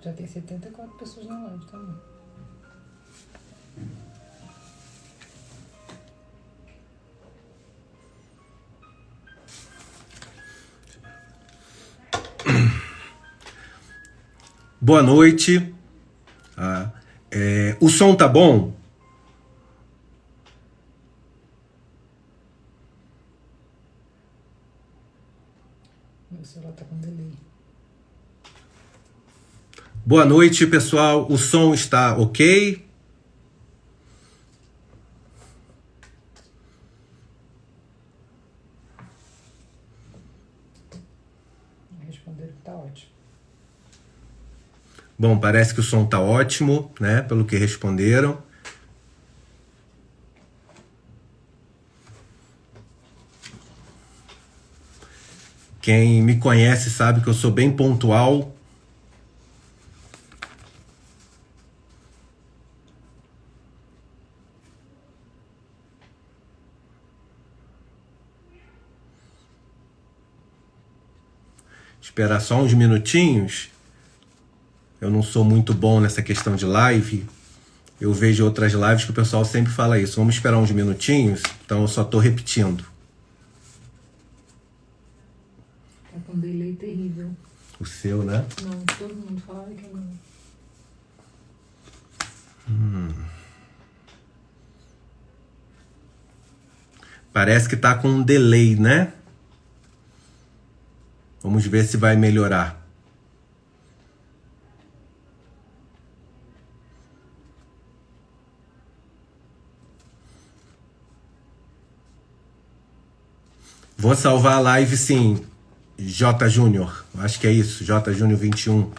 Já tem 74 pessoas na live também. Boa noite. O som tá bom? Meu celular tá com delay. Boa noite, pessoal. O som está ok? Responderam que tá ótimo. Bom, parece que o som tá ótimo, né? Pelo que responderam. Quem me conhece sabe que eu sou bem pontual. Esperar só uns minutinhos. Eu não sou muito bom nessa questão de live. Eu vejo outras lives que o pessoal sempre fala isso. Vamos esperar uns minutinhos. Então eu só tô repetindo. Tá com delay terrível. O seu, né? Não, todo mundo fala que não. Parece que tá com um delay, né? Vamos ver se vai melhorar. Vou salvar a live sim, J Júnior. Acho que é isso, J Júnior 21.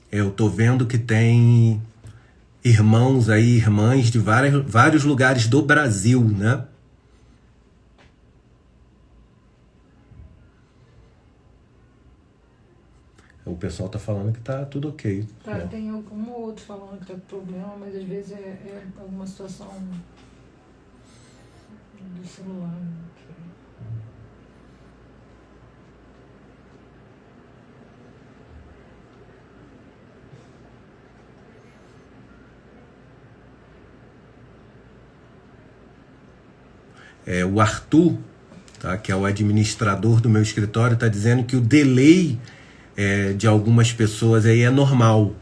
Eu tô vendo que tem irmãos aí, irmãs de vários lugares do Brasil, né? O pessoal tá falando que tá tudo ok. Tá, tem um ou outro falando que tá com problema, mas às vezes é alguma situação do celular. O Arthur, tá, que é o administrador do meu escritório, está dizendo que o delay de algumas pessoas aí é normal.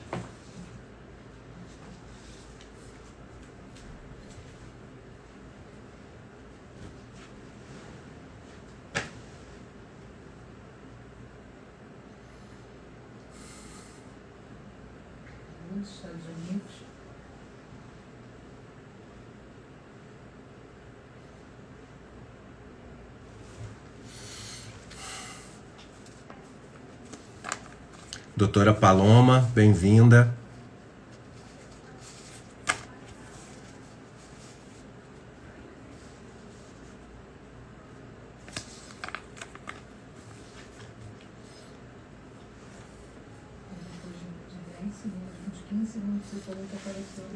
Nos Estados Unidos. Doutora Paloma, bem-vinda.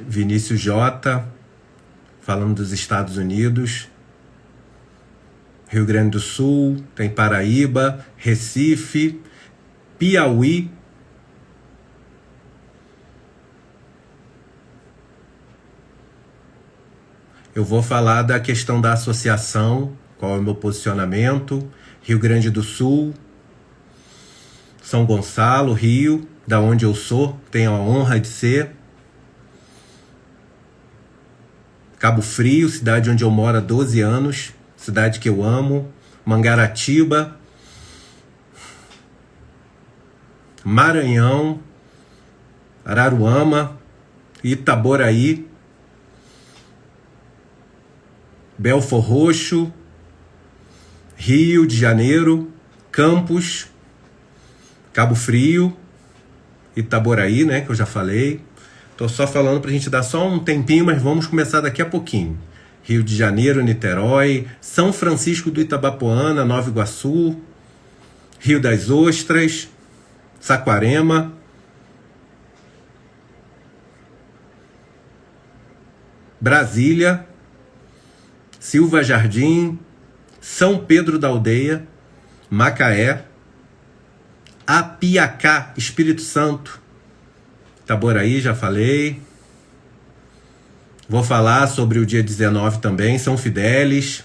Vinícius J, falando dos Estados Unidos. Rio Grande do Sul, tem Paraíba, Recife, Piauí. Eu vou falar da questão da associação, qual é o meu posicionamento. Rio Grande do Sul, São Gonçalo, Rio, da onde eu sou, tenho a honra de ser. Cabo Frio, cidade onde eu moro há 12 anos, cidade que eu amo. Mangaratiba, Maranhão, Araruama, Itaboraí, Belfor Roxo, Rio de Janeiro, Campos, Cabo Frio, Itaboraí, né, que eu já falei. Tô só falando pra gente dar só um tempinho, mas vamos começar daqui a pouquinho. Rio de Janeiro, Niterói, São Francisco do Itabapoana, Nova Iguaçu, Rio das Ostras, Saquarema, Brasília, Silva Jardim, São Pedro da Aldeia, Macaé, Apiacá, Espírito Santo, Itaboraí, já falei. Vou falar sobre o dia 19 também, São Fidélis.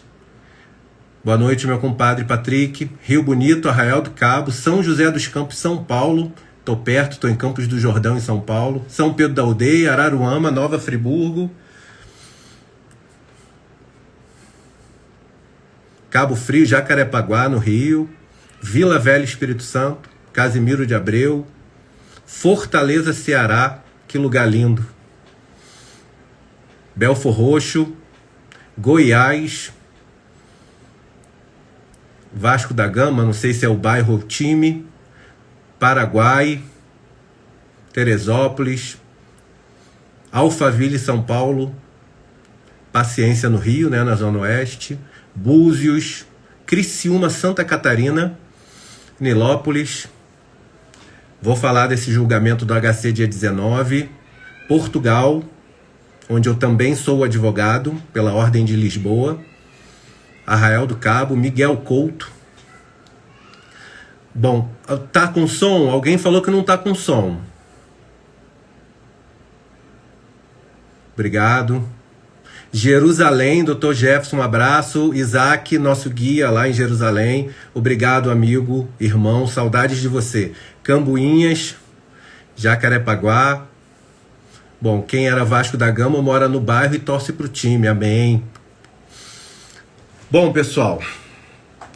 Boa noite, meu compadre Patrick. Rio Bonito, Arraial do Cabo, São José dos Campos, São Paulo. Tô perto, tô em Campos do Jordão, em São Paulo. São Pedro da Aldeia, Araruama, Nova Friburgo. Cabo Frio, Jacarepaguá, no Rio. Vila Velha, Espírito Santo. Casimiro de Abreu. Fortaleza, Ceará. Que lugar lindo. Belfor Roxo. Goiás. Vasco da Gama, não sei se é o bairro ou o time. Paraguai. Teresópolis. Alphaville, São Paulo. Paciência, no Rio, né, na Zona Oeste. Búzios. Criciúma, Santa Catarina. Nilópolis. Vou falar desse julgamento do HC dia 19. Portugal, onde eu também sou advogado pela Ordem de Lisboa. Arraial do Cabo, Miguel Couto. Bom, tá com som? Alguém falou que não tá com som. Obrigado. Jerusalém, Dr. Jefferson, um abraço. Isaac, nosso guia lá em Jerusalém. Obrigado, amigo, irmão, saudades de você. Cambuinhas, Jacarepaguá. Bom, quem era Vasco da Gama mora no bairro e torce pro time, amém. Bom, pessoal,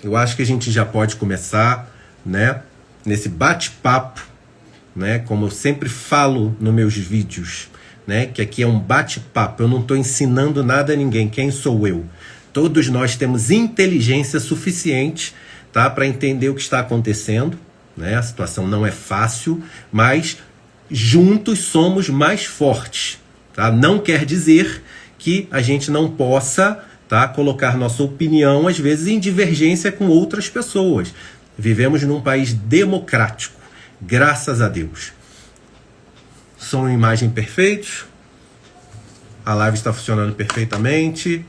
eu acho que a gente já pode começar, né, nesse bate-papo, né, como eu sempre falo nos meus vídeos, né, que aqui é um bate-papo, eu não estou ensinando nada a ninguém, quem sou eu? Todos nós temos inteligência suficiente, tá, para entender o que está acontecendo, né, a situação não é fácil, mas juntos somos mais fortes, tá? Não quer dizer que a gente não possa, tá, colocar nossa opinião, às vezes, em divergência com outras pessoas. Vivemos num país democrático, graças a Deus. Som e imagem perfeitos. A live está funcionando perfeitamente.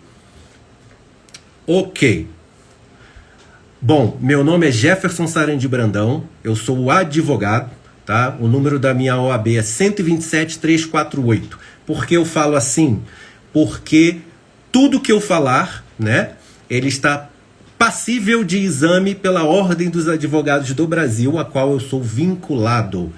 Ok. Bom, meu nome é Jefferson Sarandi Brandão, eu sou advogado, tá? O número da minha OAB é 127348. Por que eu falo assim? Porque tudo que eu falar, né, ele está passível de exame pela Ordem dos Advogados do Brasil, a qual eu sou vinculado,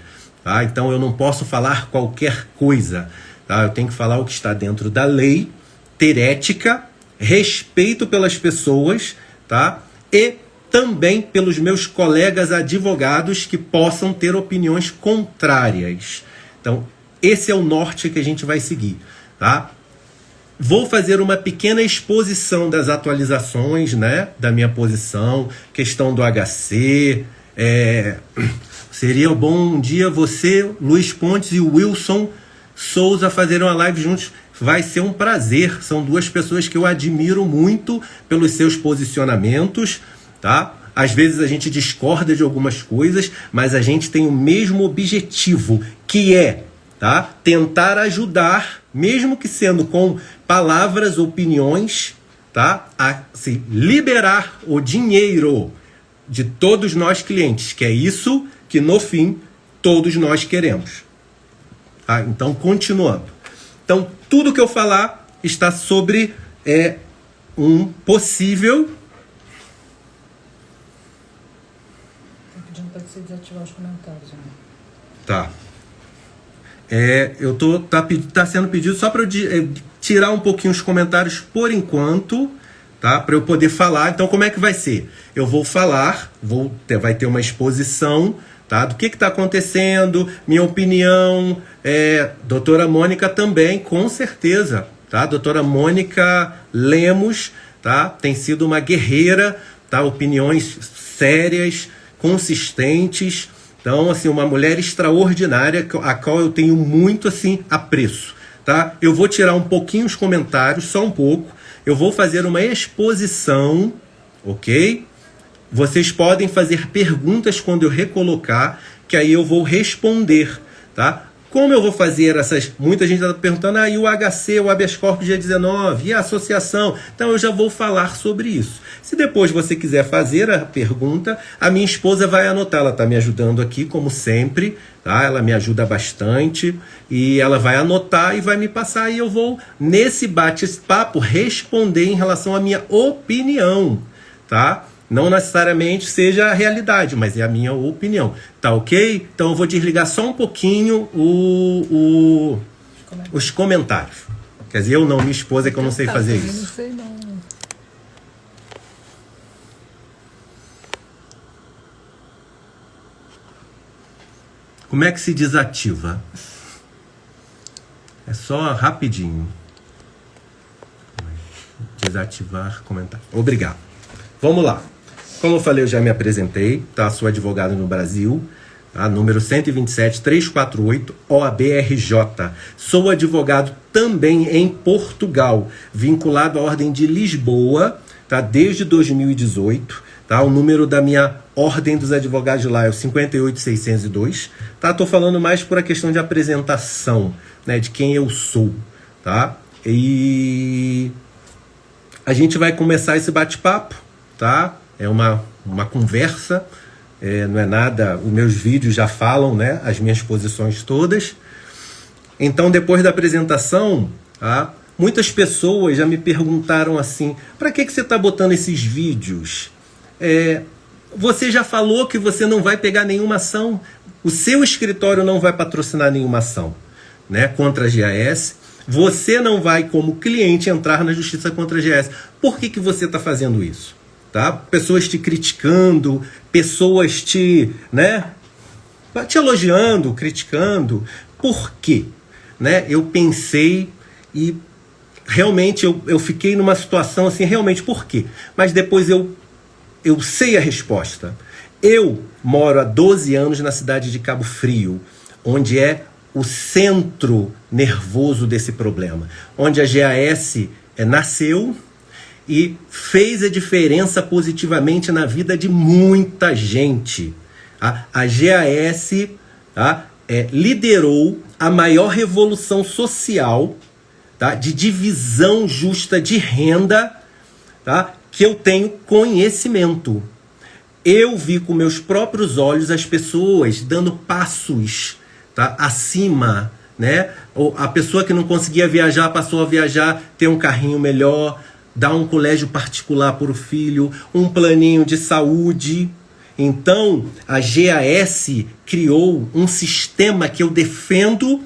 tá? Então eu não posso falar qualquer coisa, tá? Eu tenho que falar o que está dentro da lei, ter ética, respeito pelas pessoas, tá? E também pelos meus colegas advogados que possam ter opiniões contrárias. Então, esse é o norte que a gente vai seguir, tá? Vou fazer uma pequena exposição das atualizações, né, da minha posição, questão do HC. Seria bom um dia você, Luiz Pontes e o Wilson Souza fazerem uma live juntos. Vai ser um prazer. São duas pessoas que eu admiro muito pelos seus posicionamentos, tá? Às vezes a gente discorda de algumas coisas, mas a gente tem o mesmo objetivo, que é, tá, tentar ajudar, mesmo que sendo com palavras, opiniões, tá, a se liberar o dinheiro de todos nós clientes, que é isso que no fim todos nós queremos. Tá? Então, continuando. Então, tudo que eu falar está sobre um possível... Para você desativar os comentários, né? Tá. Tá sendo pedido só para eu tirar um pouquinho os comentários por enquanto, tá? Para eu poder falar. Então, como é que vai ser? Eu vou falar, vai ter uma exposição, tá? Do que está acontecendo, minha opinião. Doutora Mônica também, com certeza, tá? Doutora Mônica Lemos, tá? Tem sido uma guerreira, tá? Opiniões sérias, consistentes, Então, assim, uma mulher extraordinária, a qual eu tenho muito, assim, apreço, tá? Eu vou tirar um pouquinho os comentários, só um pouco. Eu vou fazer uma exposição, ok? Vocês podem fazer perguntas quando eu recolocar, que aí eu vou responder, tá? Como eu vou fazer essas... Muita gente está perguntando, e o HC, o habeas corpus dia 19, e a associação? Então eu já vou falar sobre isso. Se depois você quiser fazer a pergunta, a minha esposa vai anotar. Ela está me ajudando aqui, como sempre, tá? Ela me ajuda bastante e ela vai anotar e vai me passar. E eu vou, nesse bate-papo, responder em relação à minha opinião, tá? Não necessariamente seja a realidade, mas é a minha opinião. Tá ok? Então eu vou desligar só um pouquinho os comentários. Quer dizer, eu não, minha esposa, é que eu não sei fazer isso. Não sei não. Como é que se desativa? É só rapidinho. Desativar comentário. Obrigado. Vamos lá. Como eu falei, eu já me apresentei, tá? Sou advogado no Brasil, tá? Número 127348, OAB-RJ. Sou advogado também em Portugal, vinculado à Ordem de Lisboa, tá? Desde 2018, tá? O número da minha Ordem dos Advogados de lá é o 58602, tá? Tô falando mais por a questão de apresentação, né? De quem eu sou, tá? E a gente vai começar esse bate-papo, tá? É uma conversa, não é nada, os meus vídeos já falam, né, as minhas posições todas. Então, depois da apresentação, tá, muitas pessoas já me perguntaram assim, para que você está botando esses vídeos? Você já falou que você não vai pegar nenhuma ação, o seu escritório não vai patrocinar nenhuma ação, né, contra a GAS, você não vai, como cliente, entrar na justiça contra a GAS. Por que você está fazendo isso? Tá? Pessoas te criticando, pessoas te elogiando, criticando. Por quê? Né? Eu pensei e realmente eu fiquei numa situação assim, realmente por quê? Mas depois eu sei a resposta. Eu moro há 12 anos na cidade de Cabo Frio, onde é o centro nervoso desse problema, onde a GAS nasceu e fez a diferença positivamente na vida de muita gente. A GAS liderou a maior revolução social, tá, de divisão justa de renda, tá, que eu tenho conhecimento. Eu vi com meus próprios olhos as pessoas dando passos, tá, acima, né? A pessoa que não conseguia viajar passou a viajar, ter um carrinho melhor, dar um colégio particular para o filho, um planinho de saúde. Então, a GAS criou um sistema que eu defendo,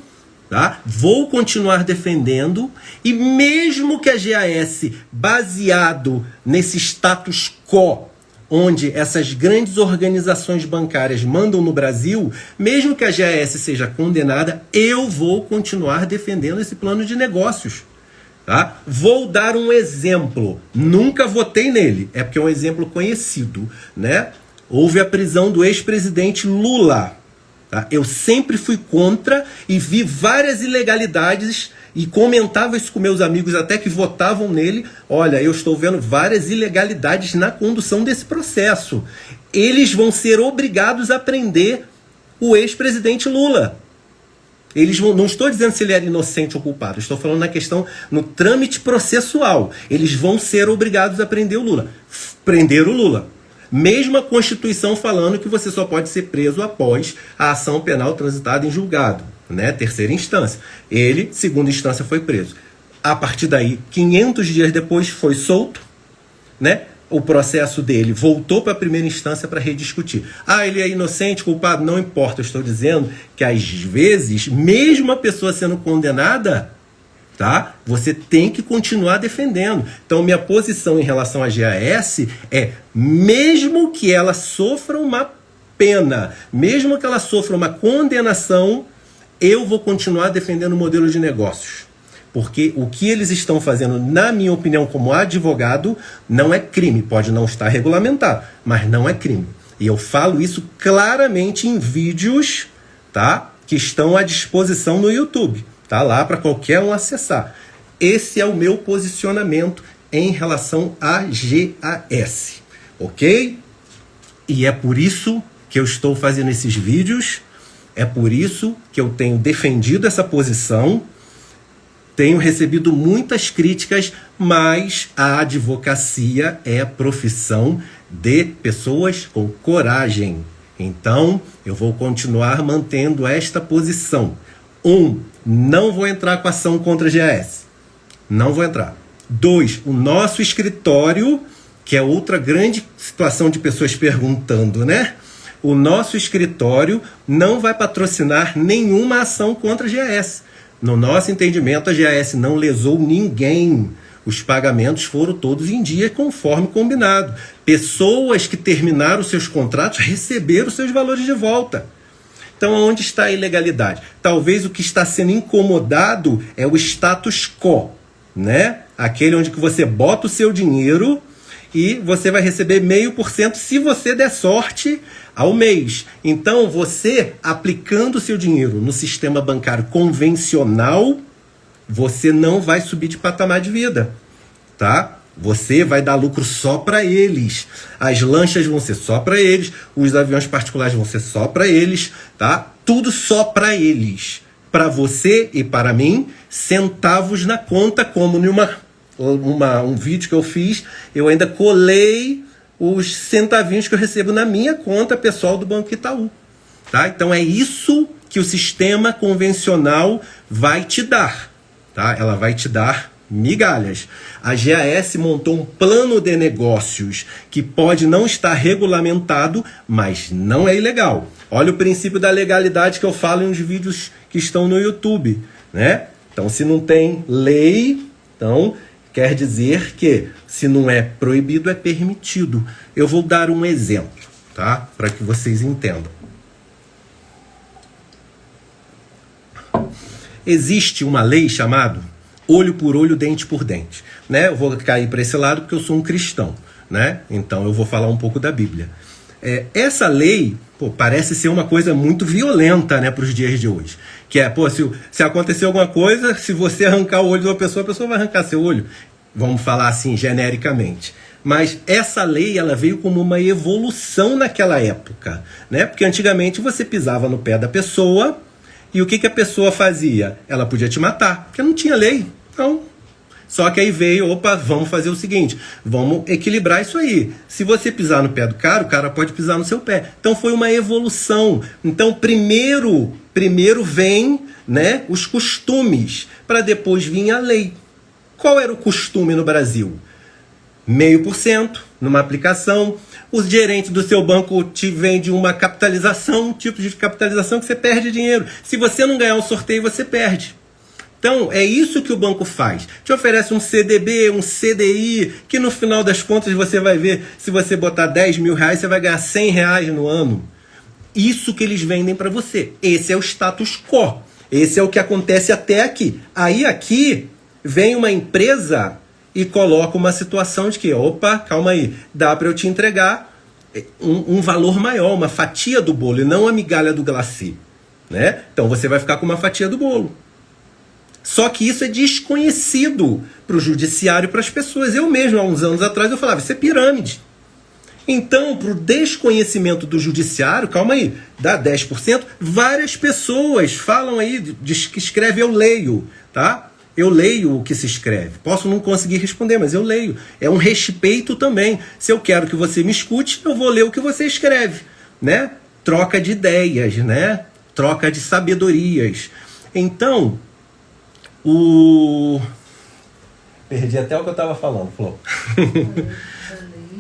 tá? Vou continuar defendendo, e mesmo que a GAS, baseado nesse status quo, onde essas grandes organizações bancárias mandam no Brasil, mesmo que a GAS seja condenada, eu vou continuar defendendo esse plano de negócios. Tá? Vou dar um exemplo. Nunca votei nele, é porque é um exemplo conhecido, né? Houve a prisão do ex-presidente Lula. Tá? Eu sempre fui contra e vi várias ilegalidades e comentava isso com meus amigos até que votavam nele. Olha, eu estou vendo várias ilegalidades na condução desse processo. Eles vão ser obrigados a prender o ex-presidente Lula. Eles vão, não estou dizendo se ele era inocente ou culpado, estou falando na questão, no trâmite processual. Eles vão ser obrigados a prender o Lula. Prender o Lula. Mesmo a Constituição falando que você só pode ser preso após a ação penal transitada em julgado, né? Terceira instância. Ele, segunda instância, foi preso. A partir daí, 500 dias depois, foi solto, né? O processo dele voltou para a primeira instância para rediscutir. Ele é inocente, culpado? Não importa. Eu estou dizendo que, às vezes, mesmo a pessoa sendo condenada, tá? Você tem que continuar defendendo. Então, minha posição em relação à GAS é, mesmo que ela sofra uma pena, mesmo que ela sofra uma condenação, eu vou continuar defendendo o modelo de negócios. Porque o que eles estão fazendo, na minha opinião, como advogado, não é crime. Pode não estar regulamentado, mas não é crime. E eu falo isso claramente em vídeos, tá? Que estão à disposição no YouTube. Tá lá para qualquer um acessar. Esse é o meu posicionamento em relação a GAS, ok? E é por isso que eu estou fazendo esses vídeos, é por isso que eu tenho defendido essa posição, tenho recebido muitas críticas, mas a advocacia é a profissão de pessoas com coragem. Então, eu vou continuar mantendo esta posição. 1. Não vou entrar com ação contra a GAS. Não vou entrar. 2. O nosso escritório, que é outra grande situação de pessoas perguntando, né? O nosso escritório não vai patrocinar nenhuma ação contra a GAS. No nosso entendimento, a GAS não lesou ninguém. Os pagamentos foram todos em dia, conforme combinado. Pessoas que terminaram seus contratos receberam seus valores de volta. Então, onde está a ilegalidade? Talvez o que está sendo incomodado é o status quo, né? Aquele onde que você bota o seu dinheiro e você vai receber 0,5% se você der sorte ao mês. Então, você aplicando o seu dinheiro no sistema bancário convencional, você não vai subir de patamar de vida, tá? Você vai dar lucro só para eles. As lanchas vão ser só para eles, os aviões particulares vão ser só para eles, tá? Tudo só para eles. Para você e para mim, centavos na conta, como um vídeo que eu fiz, eu ainda colei os centavinhos que eu recebo na minha conta pessoal do Banco Itaú, tá? Então é isso que o sistema convencional vai te dar, tá? Ela vai te dar migalhas. A GAS montou um plano de negócios que pode não estar regulamentado, mas não é ilegal. Olha o princípio da legalidade que eu falo em uns vídeos que estão no YouTube, né? Então, se não tem lei, então quer dizer que se não é proibido, é permitido. Eu vou dar um exemplo, tá? Para que vocês entendam. Existe uma lei chamada olho por olho, dente por dente, né? Eu vou cair para esse lado porque eu sou um cristão, né? Então eu vou falar um pouco da Bíblia. Essa lei, parece ser uma coisa muito violenta, né, para os dias de hoje. Que é, se acontecer alguma coisa, se você arrancar o olho de uma pessoa, a pessoa vai arrancar seu olho. Vamos falar assim, genericamente. Mas essa lei, ela veio como uma evolução naquela época, né? Porque antigamente você pisava no pé da pessoa e o que a pessoa fazia? Ela podia te matar, porque não tinha lei. Então, só que aí veio, vamos fazer o seguinte, vamos equilibrar isso aí. Se você pisar no pé do cara, o cara pode pisar no seu pé. Então foi uma evolução. Então primeiro vem, né, os costumes, para depois vir a lei. Qual era o costume no Brasil? 0,5% numa aplicação. Os gerentes do seu banco te vendem uma capitalização, um tipo de capitalização que você perde dinheiro. Se você não ganhar o sorteio, você perde. Então, é isso que o banco faz. Te oferece um CDB, um CDI, que no final das contas você vai ver, se você botar 10 mil reais, você vai ganhar 100 reais no ano. Isso que eles vendem para você. Esse é o status quo. Esse é o que acontece até aqui. Aí aqui vem uma empresa e coloca uma situação de que, calma aí, dá para eu te entregar um valor maior, uma fatia do bolo, e não a migalha do glacê, né? Então você vai ficar com uma fatia do bolo. Só que isso é desconhecido para o judiciário e para as pessoas. Eu mesmo, há uns anos atrás, eu falava, isso é pirâmide. Então, para o desconhecimento do judiciário, calma aí, dá 10%, várias pessoas falam aí, que escreve eu leio, tá? Eu leio o que se escreve. Posso não conseguir responder, mas eu leio. É um respeito também. Se eu quero que você me escute, eu vou ler o que você escreve, né? Troca de ideias, né? Troca de sabedorias. Então, perdi até o que eu estava falando, Flor.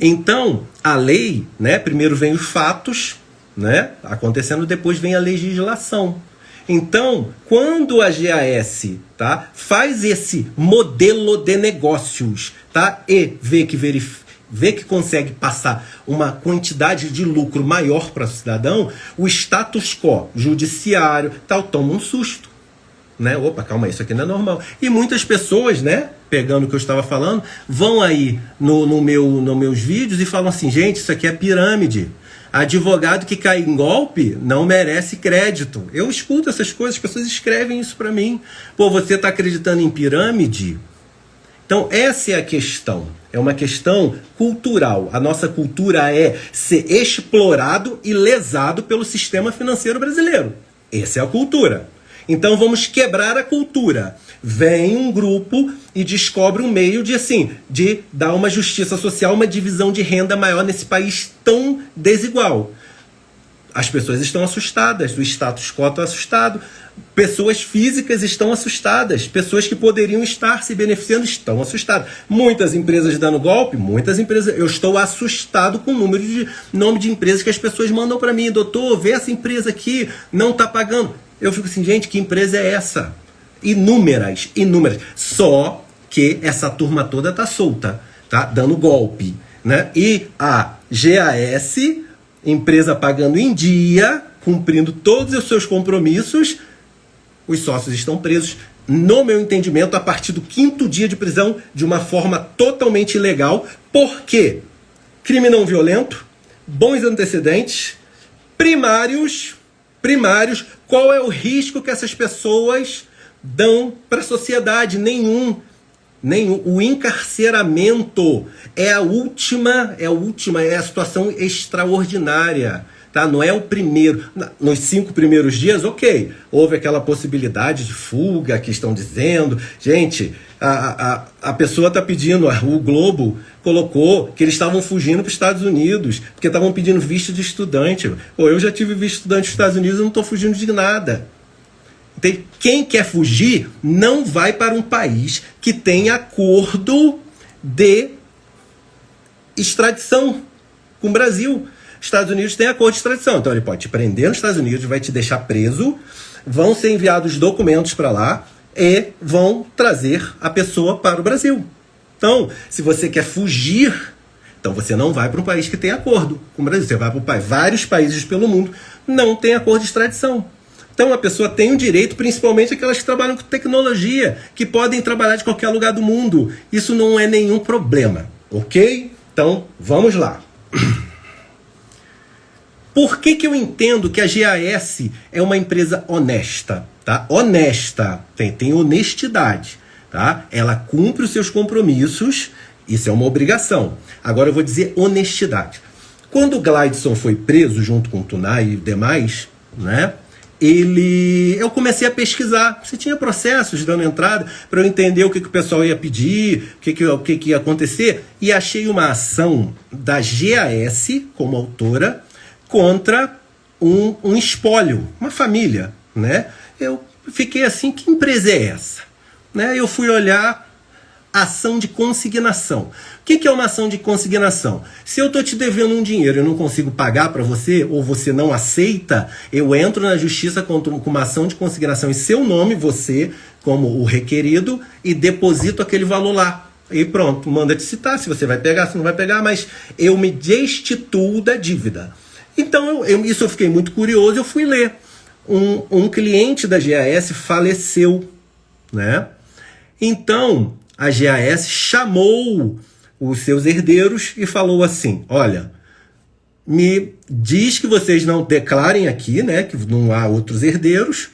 Então, a lei, né? Primeiro vem os fatos, né? Acontecendo, depois vem a legislação. Então, quando a GAS, tá, faz esse modelo de negócios, tá, e vê que consegue passar uma quantidade de lucro maior para o cidadão, o status quo judiciário tal toma um susto, né? Calma aí, isso aqui não é normal. E muitas pessoas, né, pegando o que eu estava falando, vão aí nos meus vídeos e falam assim, gente, isso aqui é pirâmide. Advogado que cai em golpe não merece crédito. Eu escuto essas coisas, as pessoas escrevem isso para mim. Pô, você está acreditando em pirâmide? Então, essa é a questão. É uma questão cultural. A nossa cultura é ser explorado e lesado pelo sistema financeiro brasileiro. Essa é a cultura. Então, vamos quebrar a cultura. Vem um grupo e descobre um meio de dar uma justiça social, uma divisão de renda maior nesse país tão desigual. As pessoas estão assustadas, o status quo está assustado, pessoas físicas estão assustadas, pessoas que poderiam estar se beneficiando estão assustadas. Muitas empresas dando golpe, muitas empresas. Eu estou assustado com o nome de empresas que as pessoas mandam para mim. Doutor, vê essa empresa aqui, não está pagando. Eu fico assim, gente, que empresa é essa? Inúmeras. Só que essa turma toda está solta, tá? Dando golpe, né? E a GAS, empresa pagando em dia, cumprindo todos os seus compromissos, os sócios estão presos, no meu entendimento, a partir do 5º dia de prisão, de uma forma totalmente ilegal. Por quê? Crime não violento, bons antecedentes, primários. Qual é o risco que essas pessoas dão para a sociedade? Nenhum. O encarceramento é a situação extraordinária, tá? Não é o primeiro. Nos 5 primeiros dias, ok, houve aquela possibilidade de fuga que estão dizendo. Gente, a pessoa está pedindo, o Globo colocou que eles estavam fugindo para os Estados Unidos, porque estavam pedindo visto de estudante. Pô, eu já tive visto de estudante nos Estados Unidos e não estou fugindo de nada. Quem quer fugir não vai para um país que tem acordo de extradição com o Brasil. Estados Unidos tem acordo de extradição, então ele pode te prender nos Estados Unidos, vai te deixar preso, vão ser enviados documentos para lá e vão trazer a pessoa para o Brasil. Então, se você quer fugir, então você não vai para um país que tem acordo com o Brasil, você vai para vários países pelo mundo não tem acordo de extradição. Então a pessoa tem um direito, principalmente aquelas que trabalham com tecnologia, que podem trabalhar de qualquer lugar do mundo. Isso não é nenhum problema, ok? Então, vamos lá. Por que eu entendo que a GAS é uma empresa honesta? Tá? Honesta, tem honestidade. Tá? Ela cumpre os seus compromissos, isso é uma obrigação. Agora eu vou dizer honestidade. Quando o Gleidson foi preso junto com o Tunay e demais, né? Eu comecei a pesquisar se tinha processos dando entrada para eu entender o que o pessoal ia pedir, o que ia acontecer, e achei uma ação da GAS como autora contra um espólio, uma família, né? Eu fiquei assim, que empresa é essa? Né? Eu fui olhar ação de consignação. O que é uma ação de consignação? Se eu estou te devendo um dinheiro e eu não consigo pagar para você, ou você não aceita, eu entro na justiça com uma ação de consignação em seu nome, você como o requerido, e deposito aquele valor lá. E pronto, manda te citar se você vai pegar, se não vai pegar, mas eu me destituo da dívida. Então, isso eu fiquei muito curioso, eu fui ler. Um cliente da GAS faleceu, né? Então, a GAS chamou os seus herdeiros e falou assim, olha, me diz que vocês não declarem aqui, né, que não há outros herdeiros,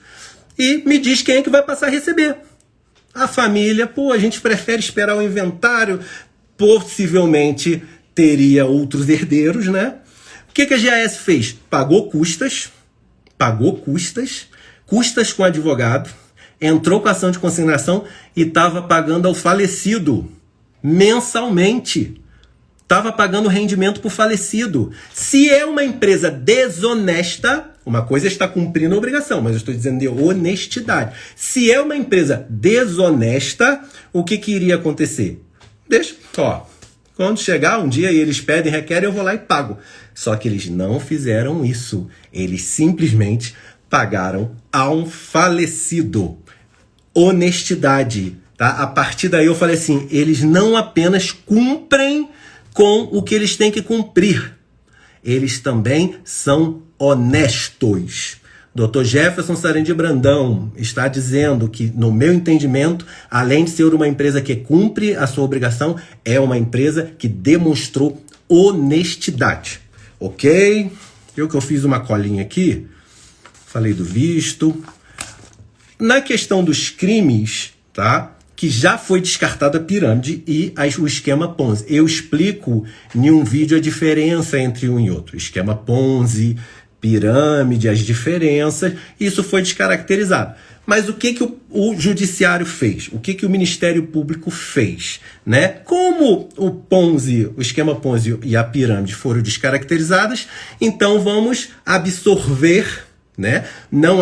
e me diz quem é que vai passar a receber. A família, a gente prefere esperar o inventário, possivelmente teria outros herdeiros, né? O que a GAS fez? Pagou custas com advogado, entrou com a ação de consignação e estava pagando ao falecido mensalmente. Estava pagando rendimento para o falecido. Se é uma empresa desonesta, uma coisa está cumprindo a obrigação, mas eu estou dizendo de honestidade. Se é uma empresa desonesta, o que iria acontecer? Deixa, quando chegar um dia e eles pedem, requerem, eu vou lá e pago. Só que eles não fizeram isso. Eles simplesmente pagaram a um falecido. Honestidade, tá? A partir daí eu falei assim, eles não apenas cumprem com o que eles têm que cumprir, eles também são honestos. Dr. Jefferson Sarandi Brandão está dizendo que, no meu entendimento, além de ser uma empresa que cumpre a sua obrigação, é uma empresa que demonstrou honestidade. Ok? Eu que eu fiz uma colinha aqui, falei do visto. Na questão dos crimes, tá? Que já foi descartada a pirâmide e o esquema Ponzi. Eu explico em um vídeo a diferença entre um e outro. Esquema Ponzi, pirâmide, as diferenças. Isso foi descaracterizado. Mas o que o judiciário fez? O que o Ministério Público fez? Né? Como o Ponzi, o esquema Ponzi e a pirâmide foram descaracterizadas, então vamos absorver, né? Não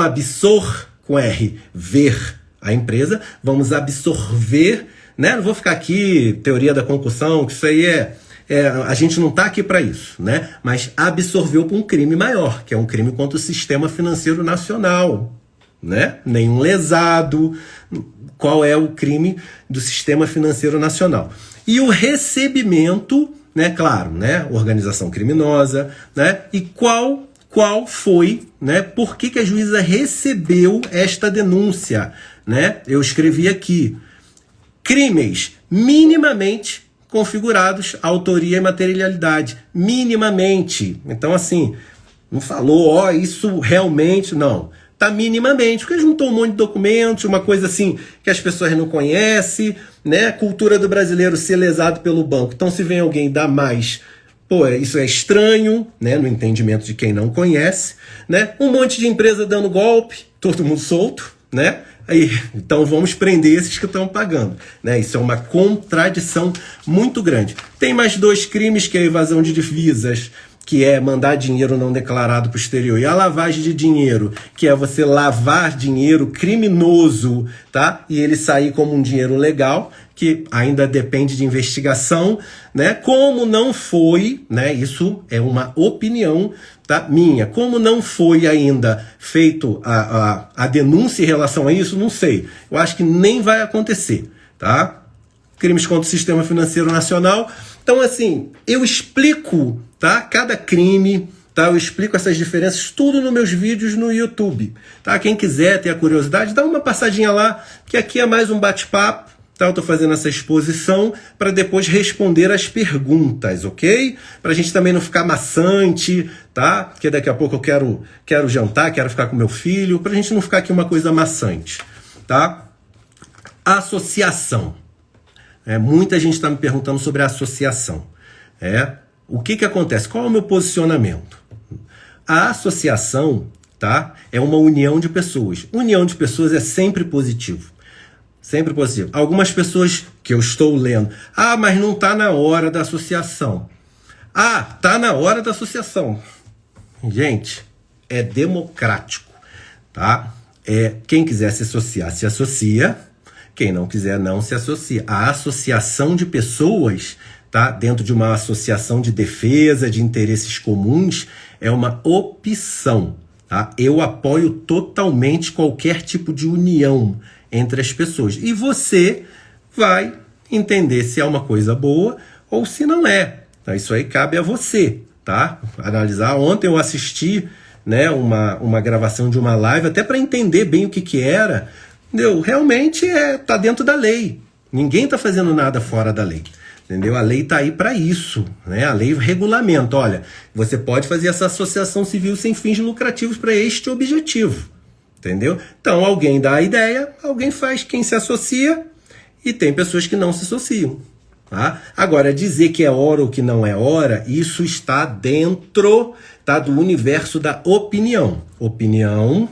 com R, ver a empresa, vamos absorver, né? Não vou ficar aqui, teoria da concussão, que isso aí a gente não está aqui para isso, né? Mas absorveu para um crime maior, que é um crime contra o sistema financeiro nacional, né? Nenhum lesado. Qual é o crime do sistema financeiro nacional? E o recebimento, né? Claro, né? Organização criminosa, né? E qual foi, né? Por que a juíza recebeu esta denúncia, né? Eu escrevi aqui: crimes minimamente configurados, autoria e materialidade, minimamente. Então, assim, não falou, isso realmente, não. Tá minimamente, porque juntou um monte de documentos, uma coisa assim que as pessoas não conhecem, né? Cultura do brasileiro ser lesado pelo banco. Então, se vem alguém dar mais, isso é estranho, né? No entendimento de quem não conhece, né? Um monte de empresa dando golpe, todo mundo solto, né? Aí, então vamos prender esses que estão pagando, né? Isso é uma contradição muito grande. Tem mais 2 crimes, que é a evasão de divisas, que é mandar dinheiro não declarado para o exterior, e a lavagem de dinheiro, que é você lavar dinheiro criminoso, tá? E ele sair como um dinheiro legal, que ainda depende de investigação, né? Como não foi, né? Isso é uma opinião, tá? Minha. Como não foi ainda feito a denúncia em relação a isso, não sei. Eu acho que nem vai acontecer, tá? Crimes contra o sistema financeiro nacional. Então, assim, eu explico, tá? Cada crime, tá? Eu explico essas diferenças tudo nos meus vídeos no YouTube, tá? Quem quiser ter a curiosidade, dá uma passadinha lá, que aqui é mais um bate-papo, tá? Eu tô fazendo essa exposição para depois responder as perguntas, ok? Pra gente também não ficar maçante, tá? Porque daqui a pouco eu quero jantar, quero ficar com meu filho, pra gente não ficar aqui uma coisa maçante, tá? Associação. Muita gente está me perguntando sobre a associação. O que acontece? Qual é o meu posicionamento? A associação, tá? É uma união de pessoas. União de pessoas é sempre positivo. Sempre positivo. Algumas pessoas que eu estou lendo, mas não está na hora da associação. Está na hora da associação. Gente, é democrático, tá? Quem quiser se associar, se associa. Quem não quiser, não se associa. A associação de pessoas, tá? Dentro de uma associação de defesa de interesses comuns, é uma opção, tá? Eu apoio totalmente qualquer tipo de união entre as pessoas. E você vai entender se é uma coisa boa ou se não é. Então, isso aí cabe a você, tá? Analisar. Ontem eu assisti, né, uma gravação de uma live, até para entender bem o que era. Entendeu? Realmente tá dentro da lei. Ninguém está fazendo nada fora da lei. Entendeu? A lei está aí para isso, né? A lei regulamenta. Olha, você pode fazer essa associação civil sem fins lucrativos para este objetivo. Entendeu? Então, alguém dá a ideia, alguém faz, quem se associa, e tem pessoas que não se associam. Tá? Agora, dizer que é hora ou que não é hora, isso está dentro, tá, do universo da opinião. Opinião,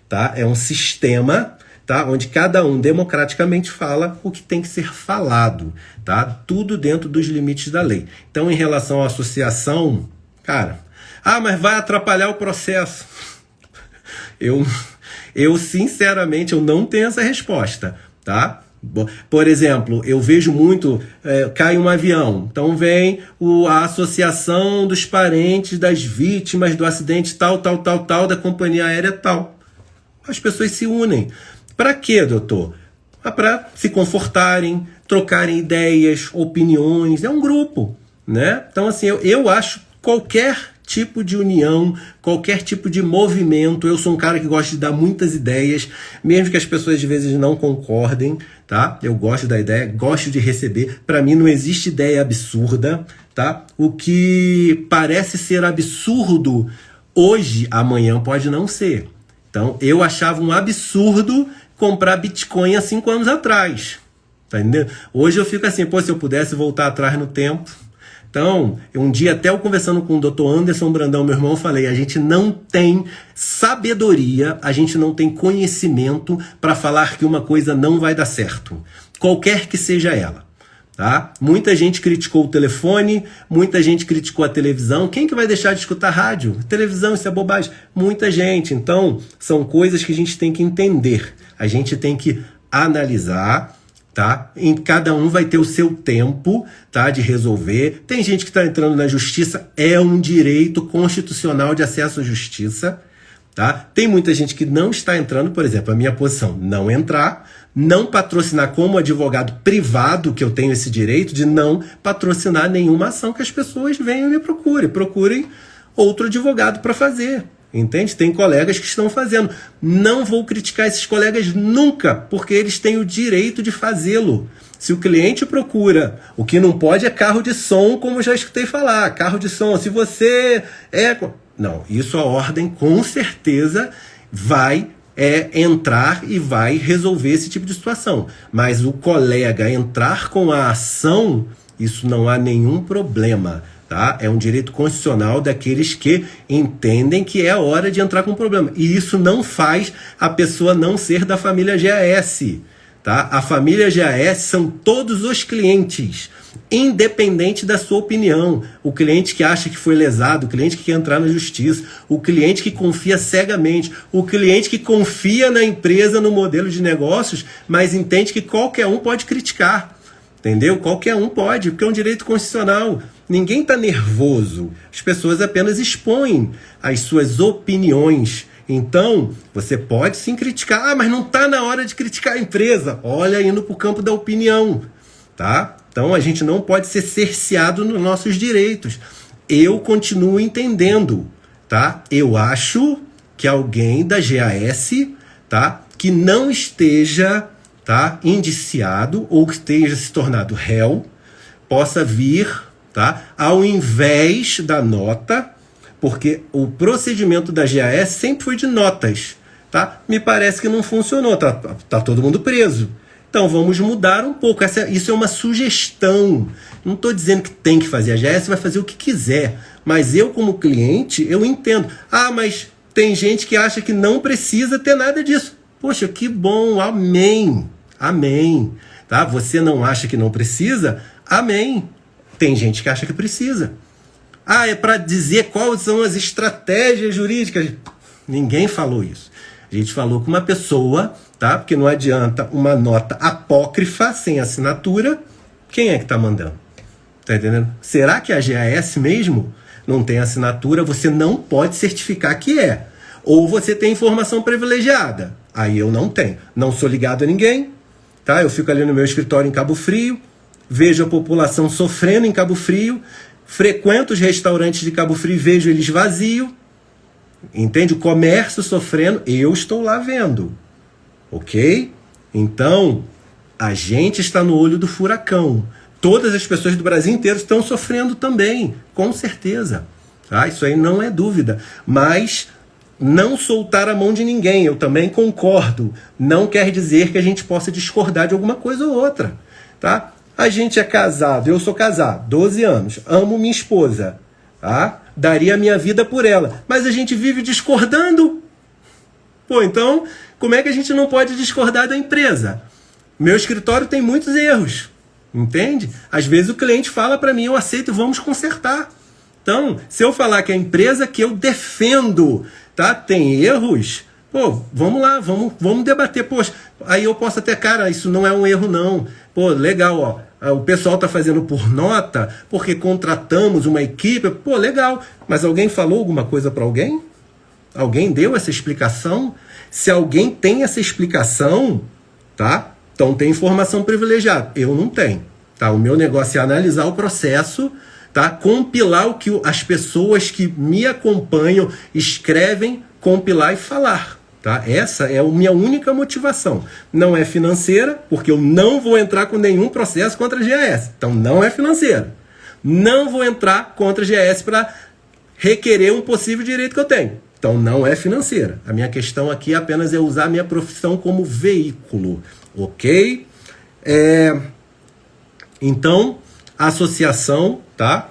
tá, é um sistema, tá, onde cada um democraticamente fala o que tem que ser falado, tá? Tudo dentro dos limites da lei. Então, em relação à associação, cara, mas vai atrapalhar o processo. Eu sinceramente, eu não tenho essa resposta, tá? Por exemplo, eu vejo muito, cai um avião, então vem a associação dos parentes das vítimas do acidente tal, da companhia aérea tal. As pessoas se unem. Para quê, doutor? Para se confortarem, trocarem ideias, opiniões. É um grupo, né? Então, assim, eu acho qualquer tipo de união, qualquer tipo de movimento. Eu sou um cara que gosta de dar muitas ideias, mesmo que as pessoas às vezes não concordem, tá? Eu gosto da ideia, gosto de receber. Para mim não existe ideia absurda, tá? O que parece ser absurdo Hoje, amanhã pode não ser. Então, eu achava um absurdo comprar Bitcoin há 5 anos atrás. Tá entendendo? Hoje eu fico assim, pô, se eu pudesse voltar atrás no tempo. Então, um dia até eu conversando com o Dr. Anderson Brandão, meu irmão, eu falei, a gente não tem sabedoria, a gente não tem conhecimento para falar que uma coisa não vai dar certo. Qualquer que seja ela. Tá? Muita gente criticou o telefone, muita gente criticou a televisão. Quem que vai deixar de escutar rádio? Televisão, isso é bobagem. Muita gente. Então, são coisas que a gente tem que entender. A gente tem que analisar, tá? Em cada um vai ter o seu tempo, tá, de resolver. Tem gente que está entrando na justiça, é um direito constitucional de acesso à justiça, tá? Tem muita gente que não está entrando, por exemplo, a minha posição, não entrar, não patrocinar como advogado privado, que eu tenho esse direito de não patrocinar nenhuma ação que as pessoas venham e me procurem outro advogado para fazer. Entende? Tem colegas que estão fazendo. Não vou criticar esses colegas nunca, porque eles têm o direito de fazê-lo. Se o cliente procura, o que não pode é carro de som, como eu já escutei falar. Carro de som, se você é... Não, isso a ordem com certeza vai entrar e vai resolver esse tipo de situação. Mas o colega entrar com a ação, isso não há nenhum problema. Tá? É um direito constitucional daqueles que entendem que é a hora de entrar com problema. E isso não faz a pessoa não ser da família GAS. Tá? A família GAS são todos os clientes, independente da sua opinião. O cliente que acha que foi lesado, o cliente que quer entrar na justiça, o cliente que confia cegamente, o cliente que confia na empresa, no modelo de negócios, mas entende que qualquer um pode criticar. Entendeu? Qualquer um pode, porque é um direito constitucional. Ninguém está nervoso. As pessoas apenas expõem as suas opiniões. Então, você pode sim criticar. Ah, mas não está na hora de criticar a empresa. Olha, indo para o campo da opinião. Tá? Então, a gente não pode ser cerceado nos nossos direitos. Eu continuo entendendo. Tá? Eu acho que alguém da GAS, tá, que não esteja, tá, indiciado ou que esteja se tornado réu, possa vir, tá, ao invés da nota, porque o procedimento da GAS sempre foi de notas, tá? Me parece que não funcionou, tá todo mundo preso. Então vamos mudar um pouco. Isso é uma sugestão. Não estou dizendo que tem que fazer. A GAS vai fazer o que quiser, mas eu como cliente, eu entendo. Ah, mas tem gente que acha que não precisa ter nada disso. Poxa, que bom, amém. Amém. Tá? Você não acha que não precisa? Amém. Tem gente que acha que precisa. Ah, é para dizer quais são as estratégias jurídicas. Ninguém falou isso. A gente falou com uma pessoa, tá? Porque não adianta uma nota apócrifa, sem assinatura. Quem é que está mandando? Tá entendendo? Será que a GAS mesmo não tem assinatura? Você não pode certificar que é. Ou você tem informação privilegiada. Aí eu não tenho. Não sou ligado a ninguém. Tá? Eu fico ali no meu escritório em Cabo Frio, vejo a população sofrendo em Cabo Frio, frequento os restaurantes de Cabo Frio e vejo eles vazios, entende? O comércio sofrendo, eu estou lá vendo, ok? Então, a gente está no olho do furacão. Todas as pessoas do Brasil inteiro estão sofrendo também, com certeza. Tá? Isso aí não é dúvida, mas não soltar a mão de ninguém, eu também concordo. Não quer dizer que a gente possa discordar de alguma coisa ou outra, tá? A gente é casado, eu sou casado, 12 anos, amo minha esposa, tá? Daria a minha vida por ela, mas a gente vive discordando. Pô, então, como é que a gente não pode discordar da empresa? Meu escritório tem muitos erros, entende? Às vezes o cliente fala para mim, eu aceito, vamos consertar. Então, se eu falar que a empresa que eu defendo, tá, tem erros, pô, vamos lá, vamos debater. Poxa, aí eu posso até, cara, isso não é um erro não. Pô, legal, ó. O pessoal tá fazendo por nota, porque contratamos uma equipe. Pô, legal. Mas alguém falou alguma coisa para alguém? Alguém deu essa explicação? Se alguém tem essa explicação, tá? Então tem informação privilegiada. Eu não tenho. Tá? O meu negócio é analisar o processo, tá? Compilar o que as pessoas que me acompanham escrevem, compilar e falar. Tá? Essa é a minha única motivação. Não é financeira, porque eu não vou entrar com nenhum processo contra a GAS. Então não é financeira. Não vou entrar contra a GAS para requerer um possível direito que eu tenho. Então não é financeira. A minha questão aqui apenas é usar a minha profissão como veículo, ok? Então, associação, tá?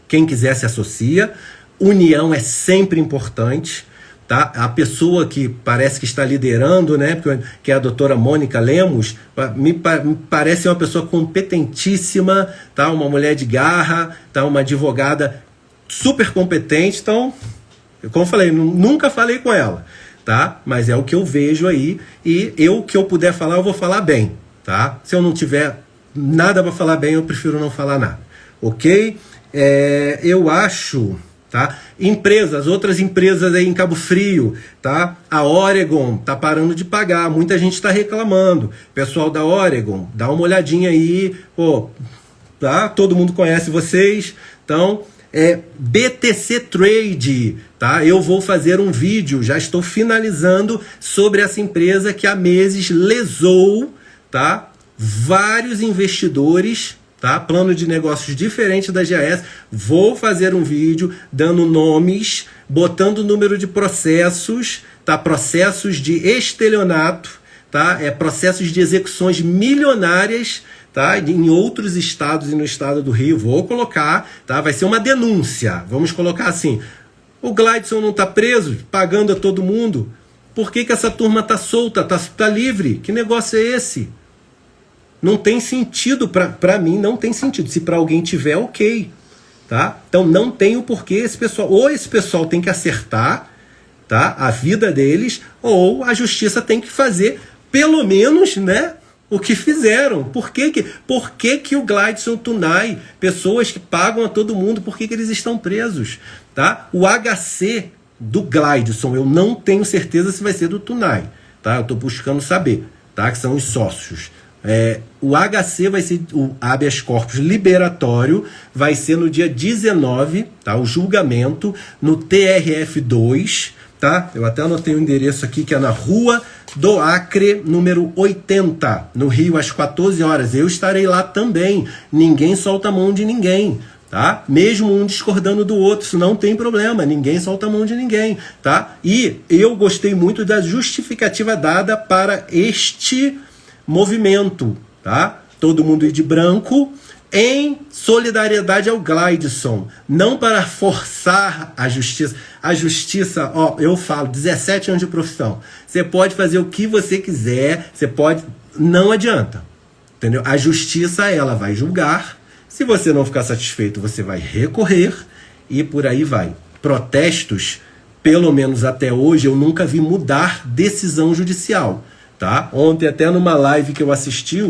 Quem quiser se associa. União é sempre importante, tá? A pessoa que parece que está liderando, né? Que é a doutora Mônica Lemos, me parece uma pessoa competentíssima, tá? Uma mulher de garra, tá? Uma advogada super competente. Então, como eu falei, nunca falei com ela, tá? Mas é o que eu vejo aí, e o que eu puder falar, eu vou falar bem, tá? Se eu não tiver nada para falar bem, eu prefiro não falar nada, ok? Eu acho, tá? Outras empresas aí em Cabo Frio, tá? A Oregon tá parando de pagar, muita gente está reclamando. Pessoal da Oregon, dá uma olhadinha aí, pô, tá? Todo mundo conhece vocês, então... BTC Trade, tá? Eu vou fazer um vídeo, já estou finalizando, sobre essa empresa que há meses lesou, tá? Vários investidores, tá? Plano de negócios diferente da GAS. Vou fazer um vídeo dando nomes, botando o número de processos, tá? Processos de estelionato, tá? Processos de execuções milionárias, tá? Em outros estados e no estado do Rio. Vou colocar, tá? Vai ser uma denúncia. Vamos colocar assim: o Gladson não está preso, pagando a todo mundo. Por que essa turma está solta, tá livre? Que negócio é esse? Não tem sentido, para mim não tem sentido. Se para alguém tiver, ok, tá? Então não tem o porquê esse pessoal, ou esse pessoal tem que acertar, tá? A vida deles, ou a justiça tem que fazer pelo menos, né, o que fizeram. Por que o Gladson Tunay, pessoas que pagam a todo mundo, por que eles estão presos, tá? O HC do Gladson, eu não tenho certeza se vai ser do Tunay, tá? Eu estou buscando saber, tá? Que são os sócios. O HC vai ser o habeas corpus liberatório, vai ser no dia 19, tá? O julgamento no TRF2, tá? Eu até anotei o endereço aqui, que é na Rua do Acre, número 80, no Rio, às 14 horas. Eu estarei lá também. Ninguém solta a mão de ninguém, tá? Mesmo um discordando do outro, isso não tem problema. Ninguém solta a mão de ninguém, tá? E eu gostei muito da justificativa dada para este movimento, tá? Todo mundo ir de branco, em solidariedade ao Gladson, não para forçar a justiça. A justiça, ó, eu falo, 17 anos de profissão. Você pode fazer o que você quiser, você pode... Não adianta, entendeu? A justiça, ela vai julgar. Se você não ficar satisfeito, você vai recorrer e por aí vai. Protestos, pelo menos até hoje, eu nunca vi mudar decisão judicial. Tá? Ontem, até numa live que eu assisti,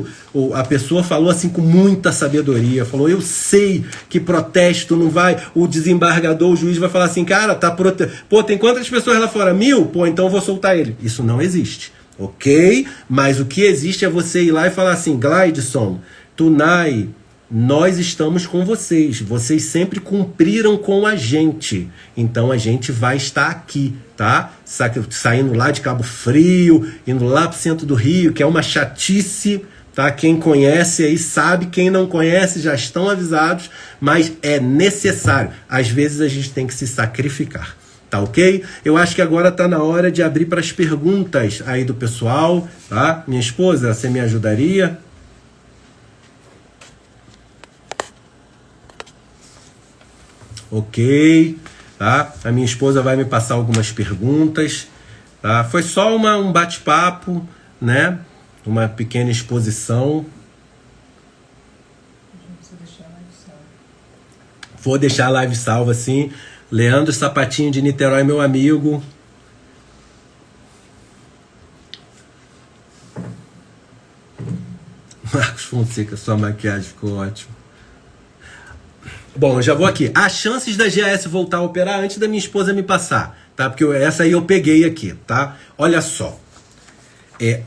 a pessoa falou assim com muita sabedoria, falou: eu sei que protesto não vai, o desembargador, o juiz vai falar assim, cara, pô, tem quantas pessoas lá fora? 1000? Pô, então eu vou soltar ele. Isso não existe, ok? Mas o que existe é você ir lá e falar assim: Gladson, Tunay, nós estamos com vocês sempre cumpriram com a gente, então a gente vai estar aqui, tá? Saindo lá de Cabo Frio, indo lá pro centro do Rio, que é uma chatice, tá? Quem conhece aí sabe, quem não conhece já estão avisados, mas é necessário. Às vezes a gente tem que se sacrificar, tá ok? Eu acho que agora tá na hora de abrir para as perguntas aí do pessoal, tá? Minha esposa, você me ajudaria? Ok, tá? A minha esposa vai me passar algumas perguntas, tá? Foi só um bate-papo, né? Uma pequena exposição. Vou deixar a live salva, sim. Leandro Sapatinho de Niterói, meu amigo. Marcos Fonseca, sua maquiagem ficou ótima. Bom, eu já vou aqui. As chances da GAS voltar a operar antes da minha esposa me passar, tá? Porque essa aí eu peguei aqui, tá? Olha só.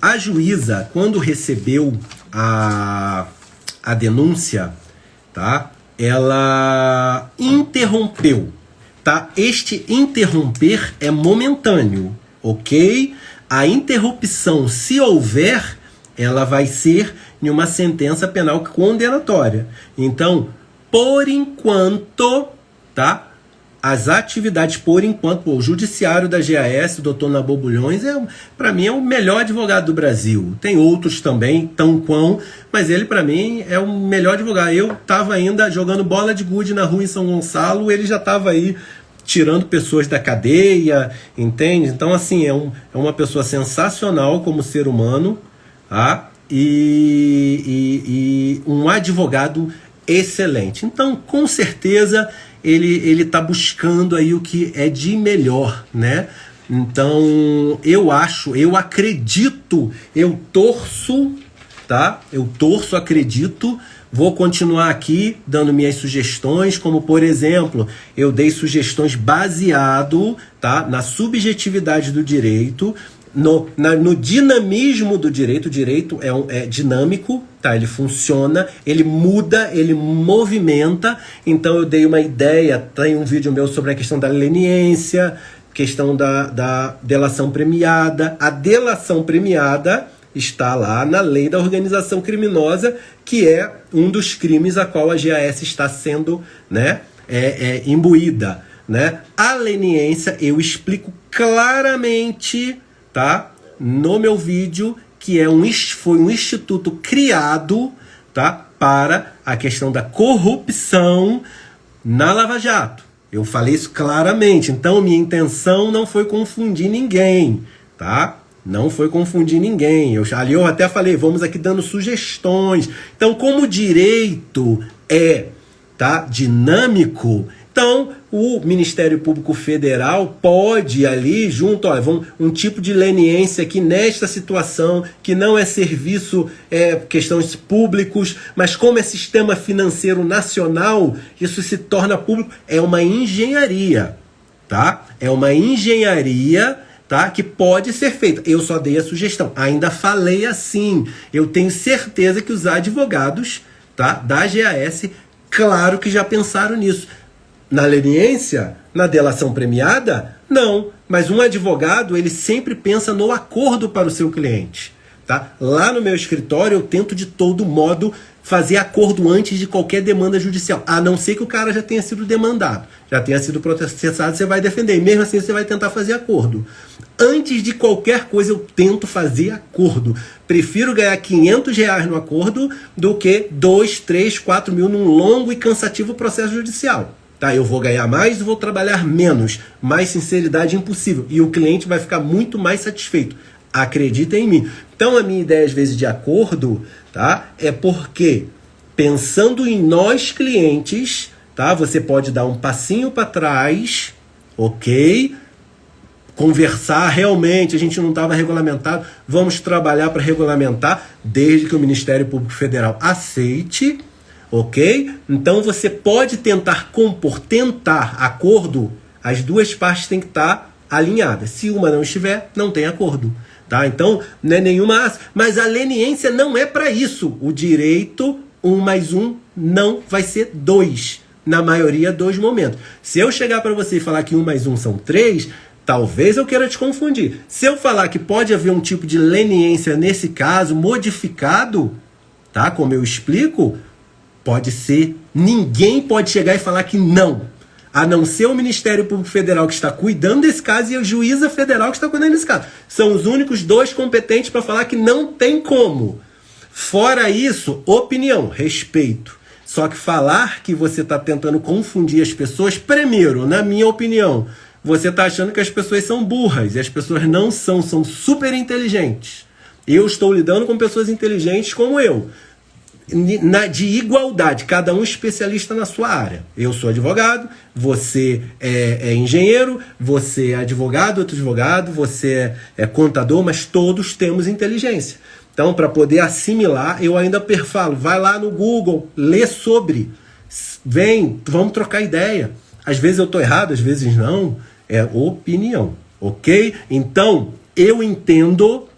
A juíza, quando recebeu a denúncia, tá? Ela interrompeu, tá? Este interromper é momentâneo, ok? A interrupção, se houver, ela vai ser em uma sentença penal condenatória. Então, por enquanto, tá? as atividades, por enquanto, o judiciário da GAS, o doutor Nabor Bulhões, para mim é o melhor advogado do Brasil. Tem outros também, tão quão, mas ele para mim é o melhor advogado. Eu estava ainda jogando bola de gude na rua em São Gonçalo, ele já estava aí tirando pessoas da cadeia, entende? Então, assim, é uma pessoa sensacional como ser humano, tá? E um advogado excelente. Então, com certeza, ele está buscando aí o que é de melhor, né? Então, eu acredito, eu torço, tá? Eu torço, acredito. Vou continuar aqui dando minhas sugestões, como por exemplo, eu dei sugestões baseado, tá, na subjetividade do direito, no dinamismo do direito. O direito é dinâmico, tá? Ele funciona, ele muda, ele movimenta. Então eu dei uma ideia, tem um vídeo meu sobre a questão da leniência, questão da delação premiada. A delação premiada está lá na lei da organização criminosa, que é um dos crimes a qual a GAS está sendo, né, imbuída, né? A leniência eu explico claramente, tá, no meu vídeo, que foi um instituto criado, tá, para a questão da corrupção na Lava Jato. Eu falei isso claramente. Então minha intenção não foi confundir ninguém, tá? Não foi confundir ninguém. Ali eu até falei, vamos aqui dando sugestões. Então, como o direito tá, dinâmico, então o Ministério Público Federal pode ali, junto, um tipo de leniência aqui nesta situação, que não é serviço, questões públicos, mas como é sistema financeiro nacional, isso se torna público. É uma engenharia, tá? É uma engenharia, tá, que pode ser feita. Eu só dei a sugestão. Ainda falei assim. Eu tenho certeza que os advogados, tá, da GAS, claro que já pensaram nisso. Na leniência, na delação premiada, não. Mas um advogado, ele sempre pensa no acordo para o seu cliente. Tá? Lá no meu escritório, eu tento de todo modo fazer acordo antes de qualquer demanda judicial. A não ser que o cara já tenha sido demandado, já tenha sido processado, você vai defender. E mesmo assim, você vai tentar fazer acordo. Antes de qualquer coisa, eu tento fazer acordo. Prefiro ganhar R$500 no acordo do que 2, 3, 4 mil num longo e cansativo processo judicial. Tá? Eu vou ganhar mais, vou trabalhar menos. Mais sinceridade impossível. E o cliente vai ficar muito mais satisfeito. Acredita em mim. Então, a minha ideia, às vezes, de acordo, tá, é porque, pensando em nós clientes, tá, você pode dar um passinho para trás, ok? Conversar realmente, a gente não estava regulamentado, vamos trabalhar para regulamentar, desde que o Ministério Público Federal aceite, ok? Então você pode tentar acordo, as duas partes têm que estar alinhadas. Se uma não estiver, não tem acordo. Tá? Então, não é nenhuma... Mas a leniência não é para isso. O direito, 1 mais 1, não vai ser 2. Na maioria dos momentos. Se eu chegar para você e falar que 1 mais 1 são 3... Talvez eu queira te confundir. Se eu falar que pode haver um tipo de leniência nesse caso, modificado, tá? Como eu explico, pode ser. Ninguém pode chegar e falar que não. A não ser o Ministério Público Federal que está cuidando desse caso e a Juíza Federal que está cuidando desse caso. São os únicos dois competentes para falar que não tem como. Fora isso, opinião, respeito. Só que falar que você está tentando confundir as pessoas, primeiro, na minha opinião, você está achando que as pessoas são burras, e as pessoas não são super inteligentes. Eu estou lidando com pessoas inteligentes como eu, de igualdade, cada um especialista na sua área. Eu sou advogado, você é engenheiro, você é advogado, outro advogado, você é contador, mas todos temos inteligência. Então, para poder assimilar, eu ainda falo, vai lá no Google, lê sobre, vem, vamos trocar ideia. Às vezes eu estou errado, às vezes não. É opinião, ok? Então, eu entendo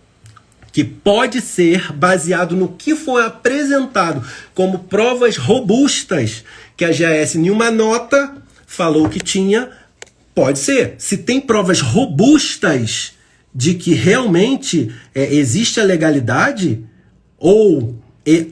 que pode ser baseado no que foi apresentado como provas robustas, que a GAS, em uma nota, falou que tinha. Pode ser. Se tem provas robustas de que realmente existe a legalidade, ou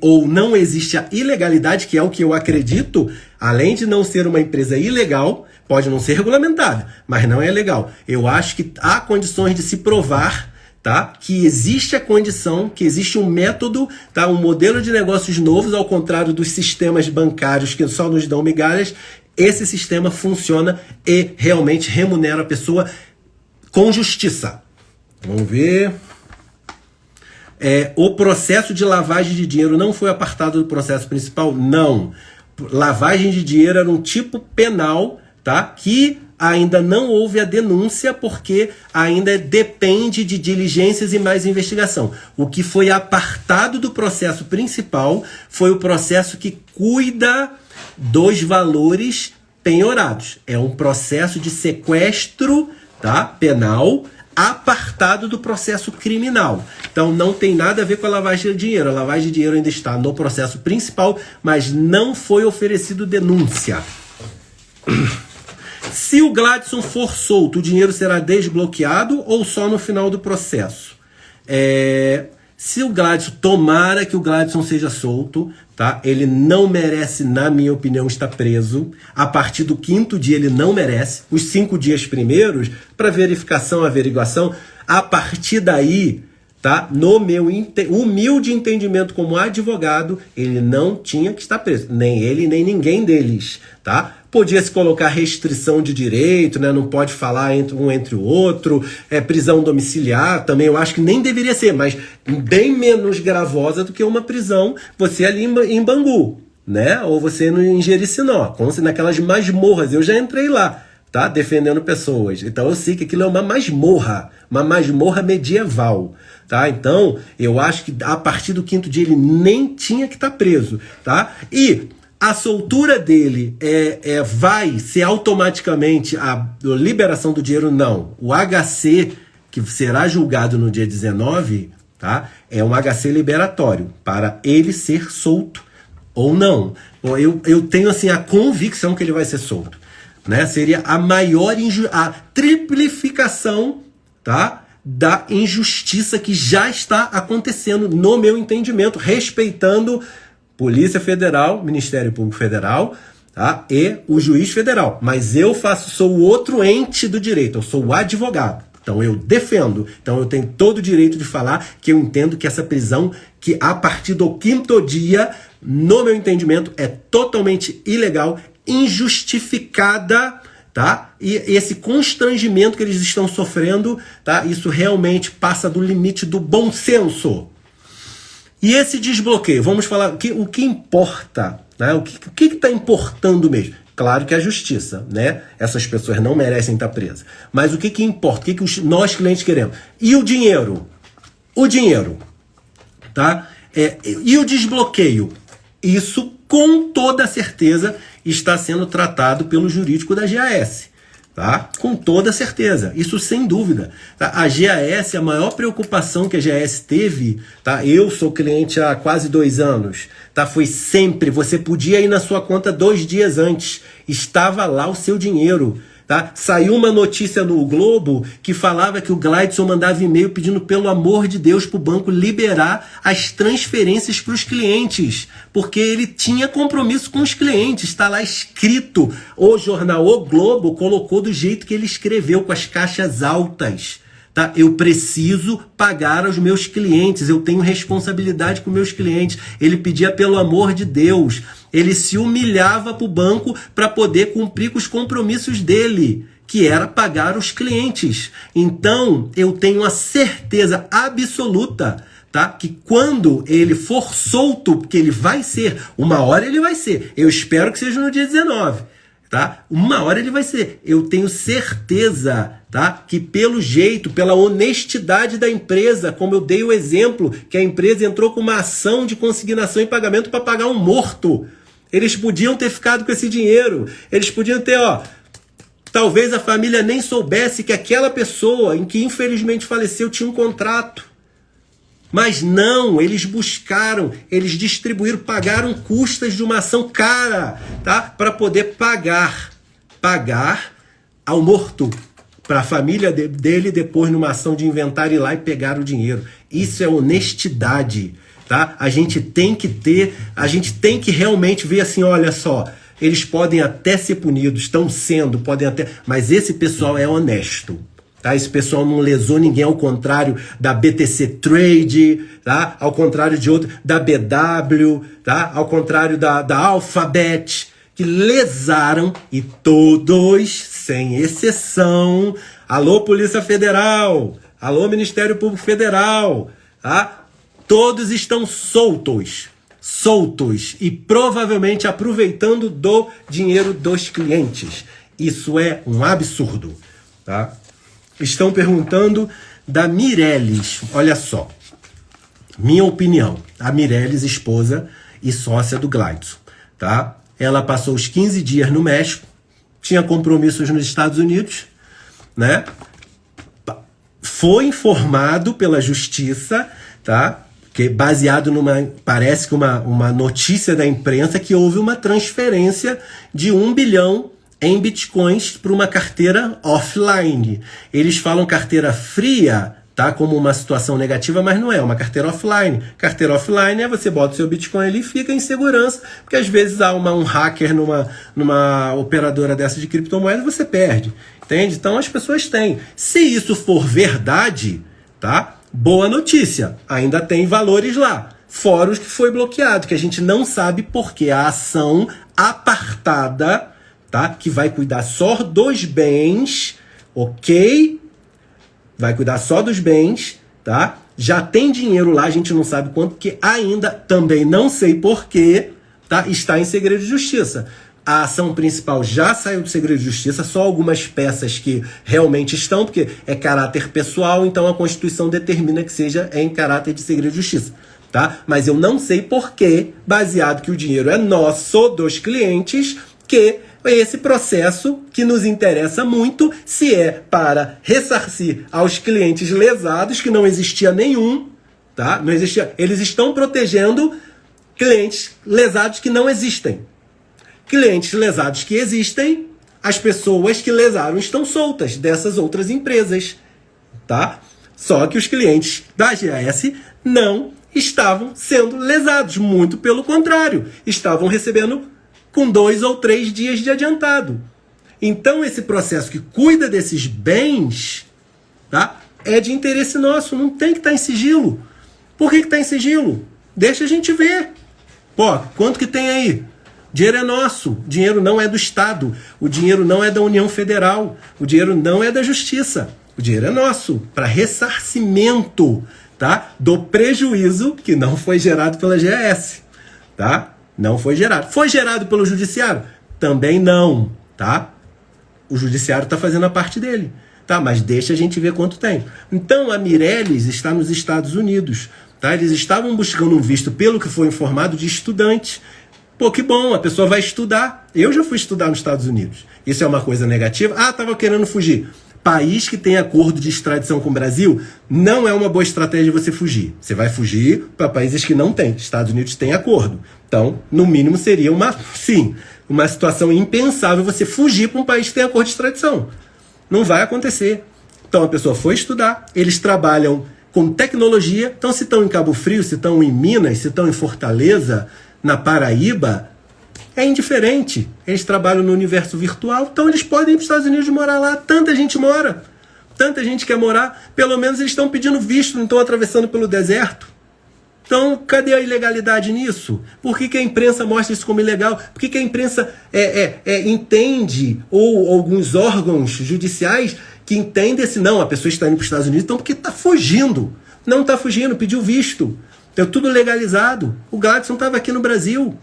ou não existe a ilegalidade, que é o que eu acredito, além de não ser uma empresa ilegal, pode não ser regulamentada, mas não é legal. Eu acho que há condições de se provar, tá, que existe a condição, que existe um método, tá, um modelo de negócios novos, ao contrário dos sistemas bancários que só nos dão migalhas. Esse sistema funciona e realmente remunera a pessoa com justiça. Vamos ver. O processo de lavagem de dinheiro não foi apartado do processo principal? Não. Lavagem de dinheiro era um tipo penal, tá, que ainda não houve a denúncia porque ainda depende de diligências e mais investigação. O que foi apartado do processo principal foi o processo que cuida dos valores penhorados. É um processo de sequestro, tá, penal, apartado do processo criminal. Então não tem nada a ver com a lavagem de dinheiro. A lavagem de dinheiro ainda está no processo principal, mas não foi oferecido denúncia. Se o Gladson for solto, o dinheiro será desbloqueado ou só no final do processo? Se o Gladson, tomara que o Gladson seja solto, tá? Ele não merece, na minha opinião, estar preso. A partir do 5º dia ele não merece. Os 5 dias primeiros, para verificação, averiguação, a partir daí, tá? No meu humilde entendimento como advogado, ele não tinha que estar preso. Nem ele, nem ninguém deles, tá? Podia se colocar restrição de direito, né? Não pode falar entre o outro, prisão domiciliar também, eu acho que nem deveria ser, mas bem menos gravosa do que uma prisão, você ali em Bangu, né? Ou você em Jericinó, como se naquelas masmorras, eu já entrei lá, tá? Defendendo pessoas, então eu sei que aquilo é uma masmorra medieval, tá? Então, eu acho que a partir do 5º dia ele nem tinha que estar preso, tá? E a soltura dele vai ser automaticamente a liberação do dinheiro? Não. O HC, que será julgado no dia 19, tá? É um HC liberatório para ele ser solto ou não. Eu tenho assim a convicção que ele vai ser solto, né? Seria a maior a triplificação, tá, da injustiça que já está acontecendo, no meu entendimento, respeitando Polícia Federal, Ministério Público Federal, tá, e o juiz federal. Mas eu sou o outro ente do direito, eu sou o advogado. Então eu defendo, então eu tenho todo o direito de falar que eu entendo que essa prisão, que a partir do 5º dia, no meu entendimento, é totalmente ilegal, injustificada, tá? E esse constrangimento que eles estão sofrendo, tá? Isso realmente passa do limite do bom senso. E esse desbloqueio, vamos falar o que importa, né? O que está importando mesmo? Claro que a justiça, né? Essas pessoas não merecem estar presas. Mas o que importa? O que nós clientes queremos? E o dinheiro? O dinheiro, tá? E o desbloqueio? Isso, com toda certeza, está sendo tratado pelo jurídico da GAS. Tá? Com toda certeza, isso sem dúvida. Tá? A GAS, a maior preocupação que a GAS teve, tá? Eu sou cliente há quase 2 anos, tá? Foi sempre, você podia ir na sua conta 2 dias antes, estava lá o seu dinheiro. Tá? Saiu uma notícia no Globo que falava que o Gladson mandava e-mail pedindo, pelo amor de Deus, para o banco liberar as transferências para os clientes, porque ele tinha compromisso com os clientes, está lá escrito. O jornal O Globo colocou do jeito que ele escreveu, com as caixas altas. Tá? Eu preciso pagar aos meus clientes, eu tenho responsabilidade com meus clientes. Ele pedia pelo amor de Deus, ele se humilhava para o banco para poder cumprir com os compromissos dele, que era pagar os clientes. Então, eu tenho a certeza absoluta, tá, que quando ele for solto, porque ele vai ser, uma hora ele vai ser, eu espero que seja no dia 19, tá? Uma hora ele vai ser. Eu tenho certeza, tá, que pelo jeito, pela honestidade da empresa, como eu dei o exemplo, que a empresa entrou com uma ação de consignação e pagamento para pagar um morto. Eles podiam ter ficado com esse dinheiro. Eles podiam ter, talvez a família nem soubesse que aquela pessoa em que infelizmente faleceu tinha um contrato. Mas não, eles buscaram, eles distribuíram, pagaram custas de uma ação cara, tá? Para poder pagar ao morto, para a família dele depois numa ação de inventário ir lá e pegar o dinheiro. Isso é honestidade, tá? A gente tem que realmente ver assim, olha só, eles podem até ser punidos, estão sendo, podem até, mas esse pessoal é honesto. Tá? Esse pessoal não lesou ninguém, ao contrário da BTC Trade, tá? Ao contrário de outro, da BW, tá? Ao contrário da Alphabet, que lesaram, e todos, sem exceção, alô Polícia Federal, alô Ministério Público Federal, tá? Todos estão soltos e provavelmente aproveitando do dinheiro dos clientes. Isso é um absurdo, tá? Estão perguntando da Mireles. Olha só, minha opinião. A Mireles, esposa e sócia do Gladson, tá? Ela passou os 15 dias no México, tinha compromissos nos Estados Unidos, né? Foi informado pela justiça, tá? Que baseado parece que uma notícia da imprensa, que houve uma transferência de 1 bilhão em bitcoins para uma carteira offline. Eles falam carteira fria, tá, como uma situação negativa, mas não é uma carteira offline. Carteira offline é você bota o seu bitcoin ali e fica em segurança, porque às vezes há um hacker numa operadora dessa de criptomoeda, você perde, entende? Então as pessoas têm. Se isso for verdade, tá, boa notícia, ainda tem valores lá, fora os que foi bloqueado, que a gente não sabe porque a ação apartada, tá? Que vai cuidar só dos bens, ok? Vai cuidar só dos bens, tá? Já tem dinheiro lá, a gente não sabe quanto, que ainda também não sei porquê, tá? Está em segredo de justiça. A ação principal já saiu do segredo de justiça, só algumas peças que realmente estão, porque é caráter pessoal, então a Constituição determina que seja em caráter de segredo de justiça, tá? Mas eu não sei porquê, baseado que o dinheiro é nosso, dos clientes, que esse processo que nos interessa muito, se é para ressarcir aos clientes lesados, que não existia nenhum, tá? Não existia. Eles estão protegendo clientes lesados que não existem. Clientes lesados que existem, as pessoas que lesaram estão soltas dessas outras empresas, tá? Só que os clientes da GAS não estavam sendo lesados, muito pelo contrário, estavam recebendo com 2 ou 3 dias de adiantado. Então esse processo que cuida desses bens, tá, é de interesse nosso, não tem que estar em sigilo. Por que está em sigilo? Deixa a gente ver. Pô, quanto que tem aí? Dinheiro é nosso, o dinheiro não é do Estado, o dinheiro não é da União Federal, o dinheiro não é da Justiça, o dinheiro é nosso, para ressarcimento, tá, do prejuízo que não foi gerado pela GAS, tá? Não foi gerado. Foi gerado pelo Judiciário? Também não, tá? O Judiciário está fazendo a parte dele, tá? Mas deixa a gente ver quanto tem. Então a Mireles está nos Estados Unidos, tá? Eles estavam buscando um visto, pelo que foi informado, de estudante. Pô, que bom, a pessoa vai estudar. Eu já fui estudar nos Estados Unidos. Isso é uma coisa negativa? Ah, estava querendo fugir. País que tem acordo de extradição com o Brasil, não é uma boa estratégia você fugir. Você vai fugir para países que não têm. Estados Unidos tem acordo. Então, no mínimo, seria uma situação impensável você fugir para um país que tem acordo de extradição. Não vai acontecer. Então, a pessoa foi estudar, eles trabalham com tecnologia. Então, se estão em Cabo Frio, se estão em Minas, se estão em Fortaleza, na Paraíba, é indiferente. Eles trabalham no universo virtual, então eles podem ir para os Estados Unidos morar lá. Tanta gente mora, tanta gente quer morar. Pelo menos eles estão pedindo visto, não estão atravessando pelo deserto. Então, cadê a ilegalidade nisso? Por que a imprensa mostra isso como ilegal? Por que a imprensa entende, ou alguns órgãos judiciais que entendem assim, não, a pessoa está indo para os Estados Unidos, então porque está fugindo. Não está fugindo, pediu visto. Então, tudo legalizado. O Gladson estava aqui no Brasil.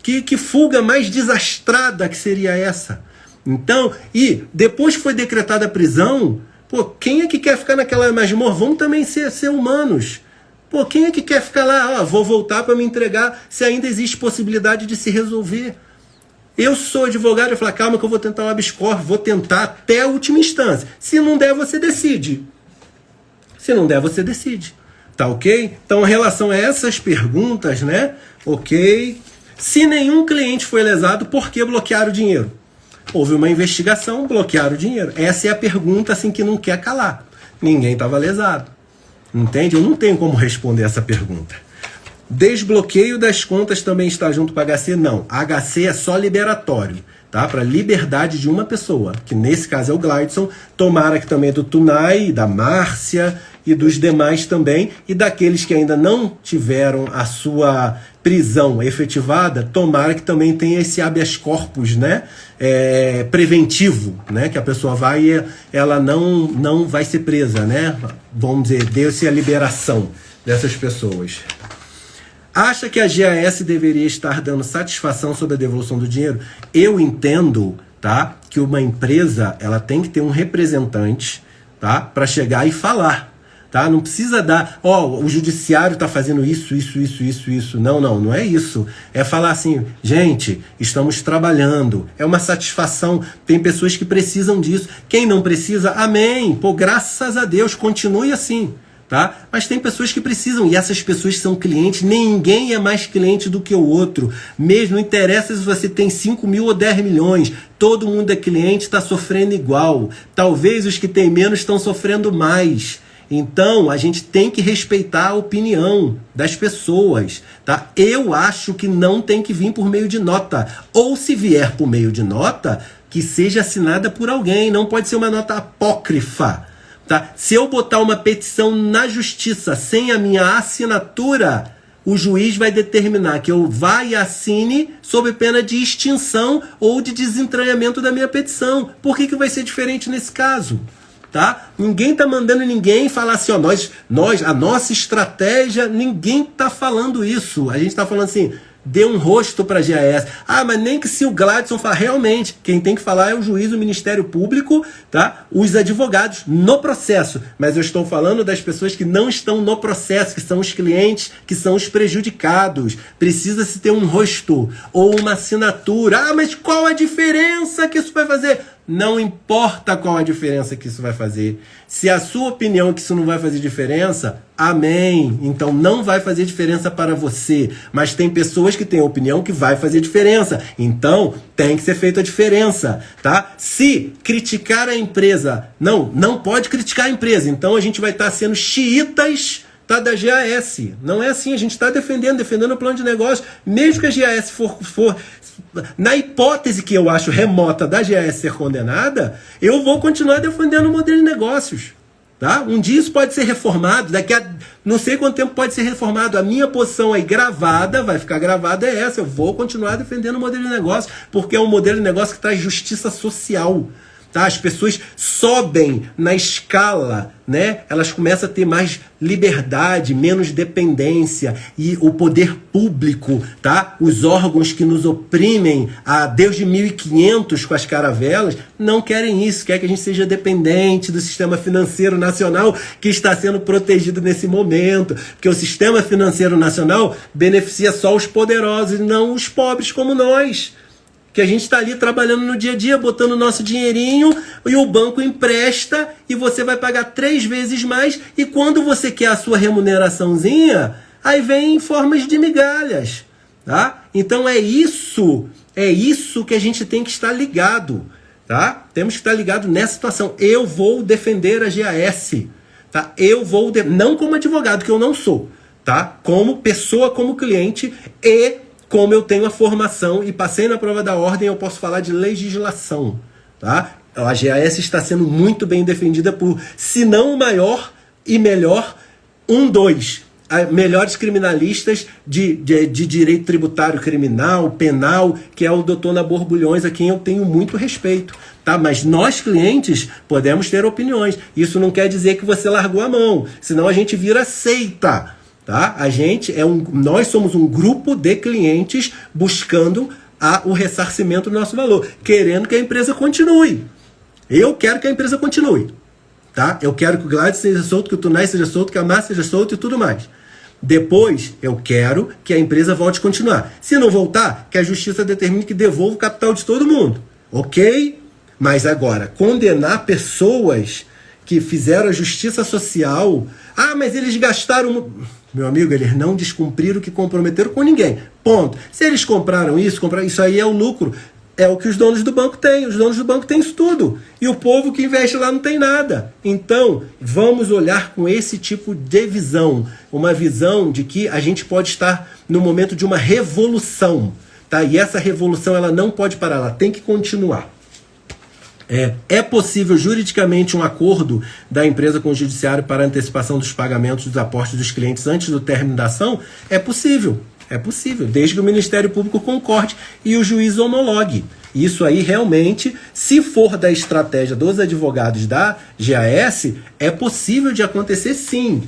Que fuga mais desastrada que seria essa? Então, e depois que foi decretada a prisão, pô, quem é que quer ficar naquela masmorra? Vamos também ser humanos. Pô, quem é que quer ficar lá? Ah, vou voltar para me entregar, se ainda existe possibilidade de se resolver. Eu sou advogado, eu falo, calma que eu vou tentar um habeas corpus, vou tentar até a última instância. Se não der, você decide. Se não der, você decide. Tá ok? Então, em relação a essas perguntas, né? Ok. Se nenhum cliente foi lesado, por que bloquearam o dinheiro? Houve uma investigação, bloquearam o dinheiro. Essa é a pergunta assim, que não quer calar. Ninguém estava lesado. Entende? Eu não tenho como responder essa pergunta. Desbloqueio das contas também está junto com a HC? Não. A HC é só liberatório, tá? Para liberdade de uma pessoa, que nesse caso é o Gladson, tomara que também é do Tunai, da Márcia e dos demais também, e daqueles que ainda não tiveram a sua prisão efetivada, tomara que também tenha esse habeas corpus, né? Preventivo, né? Que a pessoa vai e ela não vai ser presa, né? Vamos dizer, deu-se a liberação dessas pessoas. Acha que a GAS deveria estar dando satisfação sobre a devolução do dinheiro? Eu entendo, tá, que uma empresa ela tem que ter um representante, tá, para chegar e falar. Tá? Não precisa dar, o judiciário está fazendo isso. Não é isso. É falar assim, gente, estamos trabalhando, é uma satisfação, tem pessoas que precisam disso. Quem não precisa, amém, pô, graças a Deus, continue assim. Tá? Mas tem pessoas que precisam, e essas pessoas são clientes, ninguém é mais cliente do que o outro. Mesmo não interessa se você tem 5 mil ou 10 milhões, todo mundo é cliente, está sofrendo igual. Talvez os que têm menos estão sofrendo mais. Então, a gente tem que respeitar a opinião das pessoas, tá? Eu acho que não tem que vir por meio de nota. Ou se vier por meio de nota, que seja assinada por alguém. Não pode ser uma nota apócrifa, tá? Se eu botar uma petição na justiça sem a minha assinatura, o juiz vai determinar que eu vá e assine sob pena de extinção ou de desentranhamento da minha petição. Por que vai ser diferente nesse caso? Tá? Ninguém está mandando ninguém falar assim, a nossa estratégia, ninguém está falando isso. A gente está falando assim, dê um rosto para a GAS. Mas nem que se o Gladson falar, realmente, quem tem que falar é o juiz, o Ministério Público, tá? Os advogados no processo. Mas eu estou falando das pessoas que não estão no processo, que são os clientes, que são os prejudicados. Precisa-se ter um rosto ou uma assinatura. Mas qual a diferença que isso vai fazer? Não importa qual a diferença que isso vai fazer. Se a sua opinião é que isso não vai fazer diferença, amém. Então não vai fazer diferença para você. Mas tem pessoas que têm a opinião que vai fazer diferença. Então tem que ser feita a diferença, tá? Se criticar a empresa, não pode criticar a empresa. Então a gente vai estar sendo xiitas, tá, da GAS. Não é assim, a gente está defendendo o plano de negócio. Mesmo que a GAS for na hipótese que eu acho remota da GAS ser condenada, eu vou continuar defendendo o modelo de negócios. Tá? Um dia isso pode ser reformado, daqui a não sei quanto tempo pode ser reformado. A minha posição aí gravada, vai ficar gravada, é essa. Eu vou continuar defendendo o modelo de negócio, porque é um modelo de negócio que traz justiça social. Tá? As pessoas sobem na escala, né? Elas começam a ter mais liberdade, menos dependência, e o poder público, tá? Os órgãos que nos oprimem desde 1500 com as caravelas, não querem isso, quer que a gente seja dependente do sistema financeiro nacional que está sendo protegido nesse momento, porque o sistema financeiro nacional beneficia só os poderosos e não os pobres como nós. Que a gente está ali trabalhando no dia a dia, botando o nosso dinheirinho, e o banco empresta, e você vai pagar 3 vezes mais, e quando você quer a sua remuneraçãozinha, aí vem em formas de migalhas. Tá? Então é isso que a gente tem que estar ligado. Tá? Temos que estar ligado nessa situação. Eu vou defender a GAS. Tá? Não como advogado, que eu não sou. Tá? Como pessoa, como cliente, e como eu tenho a formação e passei na prova da ordem, eu posso falar de legislação. Tá? A GAS está sendo muito bem defendida por, se não o maior e melhor, melhores criminalistas de direito tributário criminal, penal, que é o Dr. Nabor Bulhões, a quem eu tenho muito respeito. Tá? Mas nós, clientes, podemos ter opiniões. Isso não quer dizer que você largou a mão, senão a gente vira seita. Tá? Nós somos um grupo de clientes buscando o ressarcimento do nosso valor, querendo que a empresa continue. Eu quero que a empresa continue. Tá? Eu quero que o Gladys seja solto, que o Tunai seja solto, que a Márcia seja solto e tudo mais. Depois, eu quero que a empresa volte a continuar. Se não voltar, que a justiça determine que devolva o capital de todo mundo. Ok? Mas agora, condenar pessoas que fizeram a justiça social... mas eles gastaram... Meu amigo, eles não descumpriram o que comprometeram com ninguém. Ponto. Se eles compraram isso aí é o lucro. É o que os donos do banco têm. Os donos do banco têm isso tudo. E o povo que investe lá não tem nada. Então, vamos olhar com esse tipo de visão. Uma visão de que a gente pode estar no momento de uma revolução. Tá? E essa revolução ela não pode parar, ela tem que continuar. É possível juridicamente um acordo da empresa com o judiciário para antecipação dos pagamentos dos aportes dos clientes antes do término da ação? É possível, desde que o Ministério Público concorde e o juiz homologue. Isso aí realmente, se for da estratégia dos advogados da GAS, é possível de acontecer sim.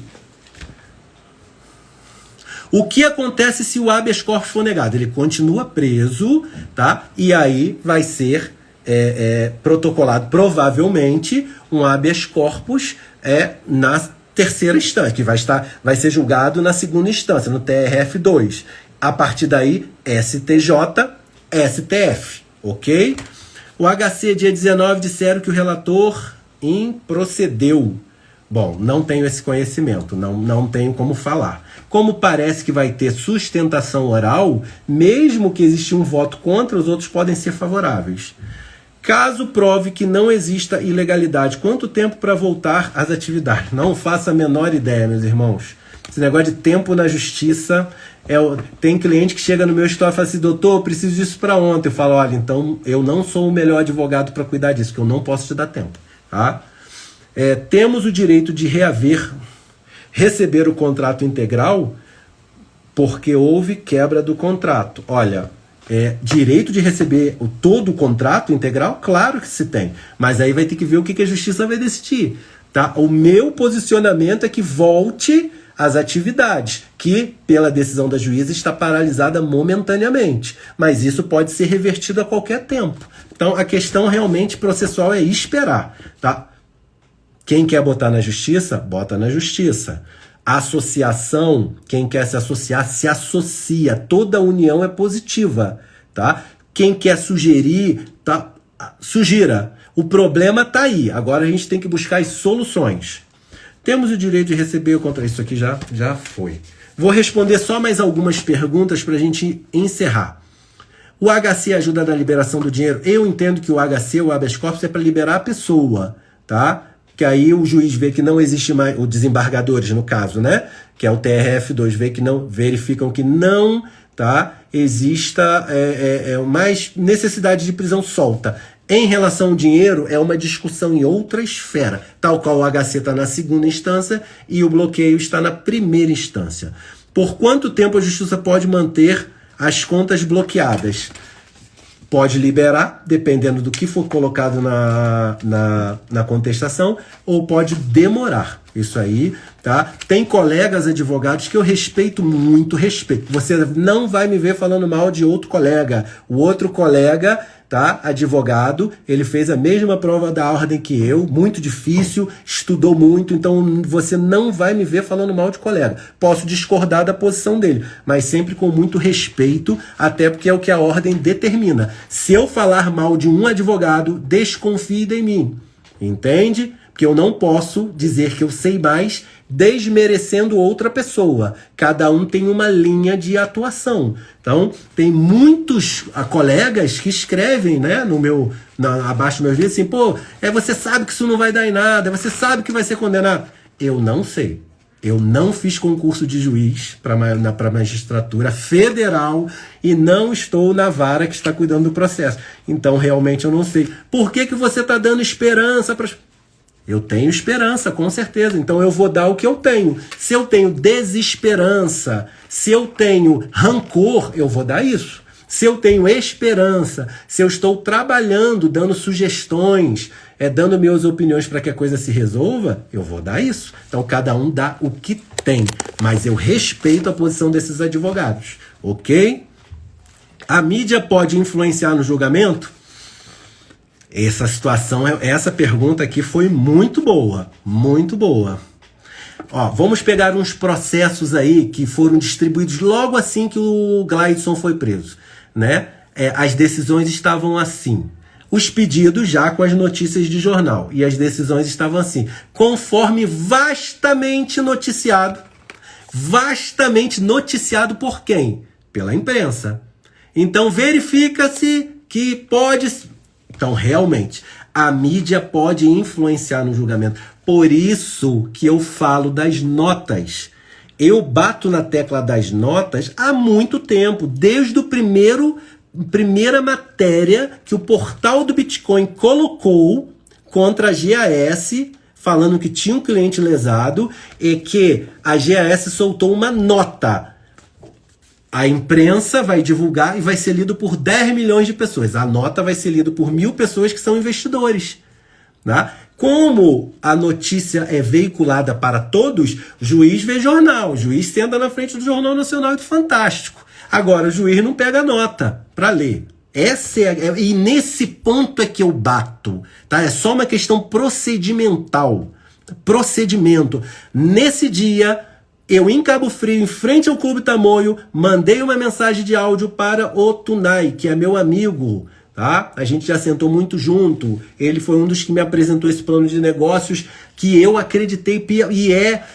O que acontece se o habeas corpus for negado? Ele continua preso, tá? E aí vai ser protocolado provavelmente um habeas corpus na terceira instância, que vai ser julgado na segunda instância, no TRF2. A partir daí, STJ, STF, ok? O HC, dia 19, disseram que o relator improcedeu. Bom, não tenho esse conhecimento, não tenho como falar. Como parece que vai ter sustentação oral, mesmo que exista um voto contra, os outros podem ser favoráveis. Caso prove que não exista ilegalidade, quanto tempo para voltar às atividades? Não faço a menor ideia, meus irmãos. Esse negócio de tempo na justiça, tem cliente que chega no meu escritório e fala assim, doutor, eu preciso disso para ontem. Eu falo, olha, então eu não sou o melhor advogado para cuidar disso, porque eu não posso te dar tempo. Tá? Temos o direito de receber o contrato integral porque houve quebra do contrato. Olha, direito de receber todo o contrato integral? Claro que se tem. Mas aí vai ter que ver o que a justiça vai decidir. Tá? O meu posicionamento é que volte às atividades, que pela decisão da juíza está paralisada momentaneamente. Mas isso pode ser revertido a qualquer tempo. Então a questão realmente processual é esperar. Tá? Quem quer botar na justiça, bota na justiça. Associação, quem quer se associar, se associa. Toda união é positiva, tá? Quem quer sugerir, tá? Sugira. O problema tá aí. Agora a gente tem que buscar as soluções. Temos o direito de receber o contrato. Isso aqui já foi. Vou responder só mais algumas perguntas para a gente encerrar. O HC ajuda na liberação do dinheiro? Eu entendo que o HC, o habeas corpus, é para liberar a pessoa, tá? Que aí o juiz vê que não existe mais, os desembargadores no caso, né? Que é o TRF2, verificam que não, tá? Exista mais necessidade de prisão solta. Em relação ao dinheiro, é uma discussão em outra esfera, tal qual o HC está na segunda instância e o bloqueio está na primeira instância. Por quanto tempo a justiça pode manter as contas bloqueadas? Pode liberar, dependendo do que for colocado na contestação, ou pode demorar. Isso aí, tá? Tem colegas advogados que eu respeito muito, Você não vai me ver falando mal de outro colega. O outro colega, tá? Advogado, ele fez a mesma prova da ordem que eu, muito difícil, estudou muito, então você não vai me ver falando mal de colega. Posso discordar da posição dele, mas sempre com muito respeito, até porque é o que a ordem determina. Se eu falar mal de um advogado, desconfie de mim. Entende? Porque eu não posso dizer que eu sei mais desmerecendo outra pessoa. Cada um tem uma linha de atuação. Então, tem muitos colegas que escrevem, né, abaixo do meu vídeo assim, pô, você sabe que isso não vai dar em nada, você sabe que vai ser condenado. Eu não sei. Eu não fiz concurso de juiz para magistratura federal e não estou na vara que está cuidando do processo. Então, realmente, eu não sei. Por que você está dando esperança para... Eu tenho esperança, com certeza. Então eu vou dar o que eu tenho. Se eu tenho desesperança, se eu tenho rancor, eu vou dar isso. Se eu tenho esperança, se eu estou trabalhando, dando sugestões, dando minhas opiniões para que a coisa se resolva, eu vou dar isso. Então cada um dá o que tem. Mas eu respeito a posição desses advogados. Ok? A mídia pode influenciar no julgamento? Essa pergunta aqui foi muito boa, muito boa. Ó, vamos pegar uns processos aí que foram distribuídos logo assim que o Gleidson foi preso, né? As decisões estavam assim. Os pedidos já com as notícias de jornal. E as decisões estavam assim. Conforme vastamente noticiado. Vastamente noticiado por quem? Pela imprensa. Então verifica-se que pode... Então, realmente, a mídia pode influenciar no julgamento. Por isso que eu falo das notas. Eu bato na tecla das notas há muito tempo, desde o primeira matéria que o portal do Bitcoin colocou contra a GAS, falando que tinha um cliente lesado e que a GAS soltou uma nota. A imprensa vai divulgar e vai ser lido por 10 milhões de pessoas. A nota vai ser lida por 1.000 pessoas que são investidores. Né? Como a notícia é veiculada para todos, o juiz vê jornal, o juiz senta na frente do Jornal Nacional e do Fantástico. Agora, o juiz não pega nota para ler. E nesse ponto é que eu bato. Tá? É só uma questão procedimental. Procedimento. Nesse dia, eu em Cabo Frio, em frente ao Clube Tamoio, mandei uma mensagem de áudio para o Tunai, que é meu amigo. Tá? A gente já sentou muito junto. Ele foi um dos que me apresentou esse plano de negócios que eu acreditei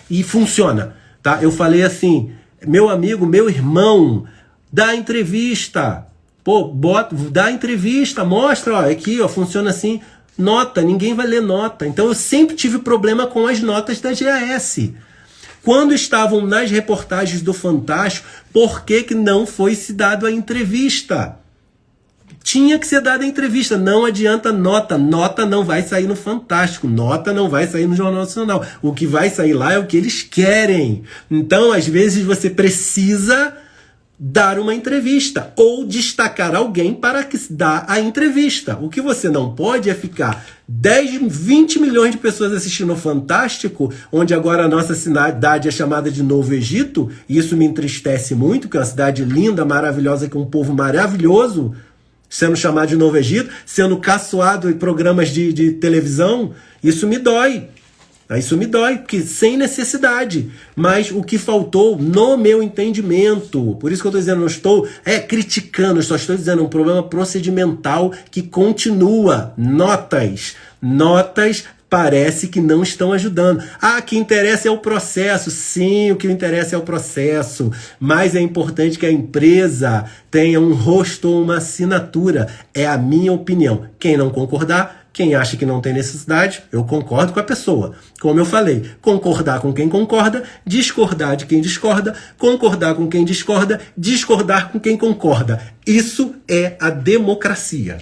e funciona. Tá? Eu falei assim, meu amigo, meu irmão, dá entrevista. Pô, dá entrevista, mostra, ó, aqui, ó, funciona assim. Nota, ninguém vai ler nota. Então eu sempre tive problema com as notas da GAS. Quando estavam nas reportagens do Fantástico, por que não foi se dado a entrevista? Tinha que ser dada a entrevista, não adianta nota. Nota não vai sair no Fantástico, nota não vai sair no Jornal Nacional. O que vai sair lá é o que eles querem. Então, às vezes, você precisa dar uma entrevista ou destacar alguém para que dá a entrevista. O que você não pode é ficar 10, 20 milhões de pessoas assistindo ao Fantástico, onde agora a nossa cidade é chamada de Novo Egito, e isso me entristece muito, que é uma cidade linda, maravilhosa, com um povo maravilhoso, sendo chamado de Novo Egito, sendo caçoado em programas de televisão. Isso me dói. Isso me dói, porque sem necessidade. Mas o que faltou no meu entendimento, por isso que eu estou dizendo, não estou criticando, eu só estou dizendo um problema procedimental que continua. Notas parece que não estão ajudando. Ah, o que interessa é o processo. Sim, o que interessa é o processo. Mas é importante que a empresa tenha um rosto ou uma assinatura. É a minha opinião. Quem não concordar, quem acha que não tem necessidade, eu concordo com a pessoa. Como eu falei, concordar com quem concorda, discordar de quem discorda, concordar com quem discorda, discordar com quem concorda. Isso é a democracia.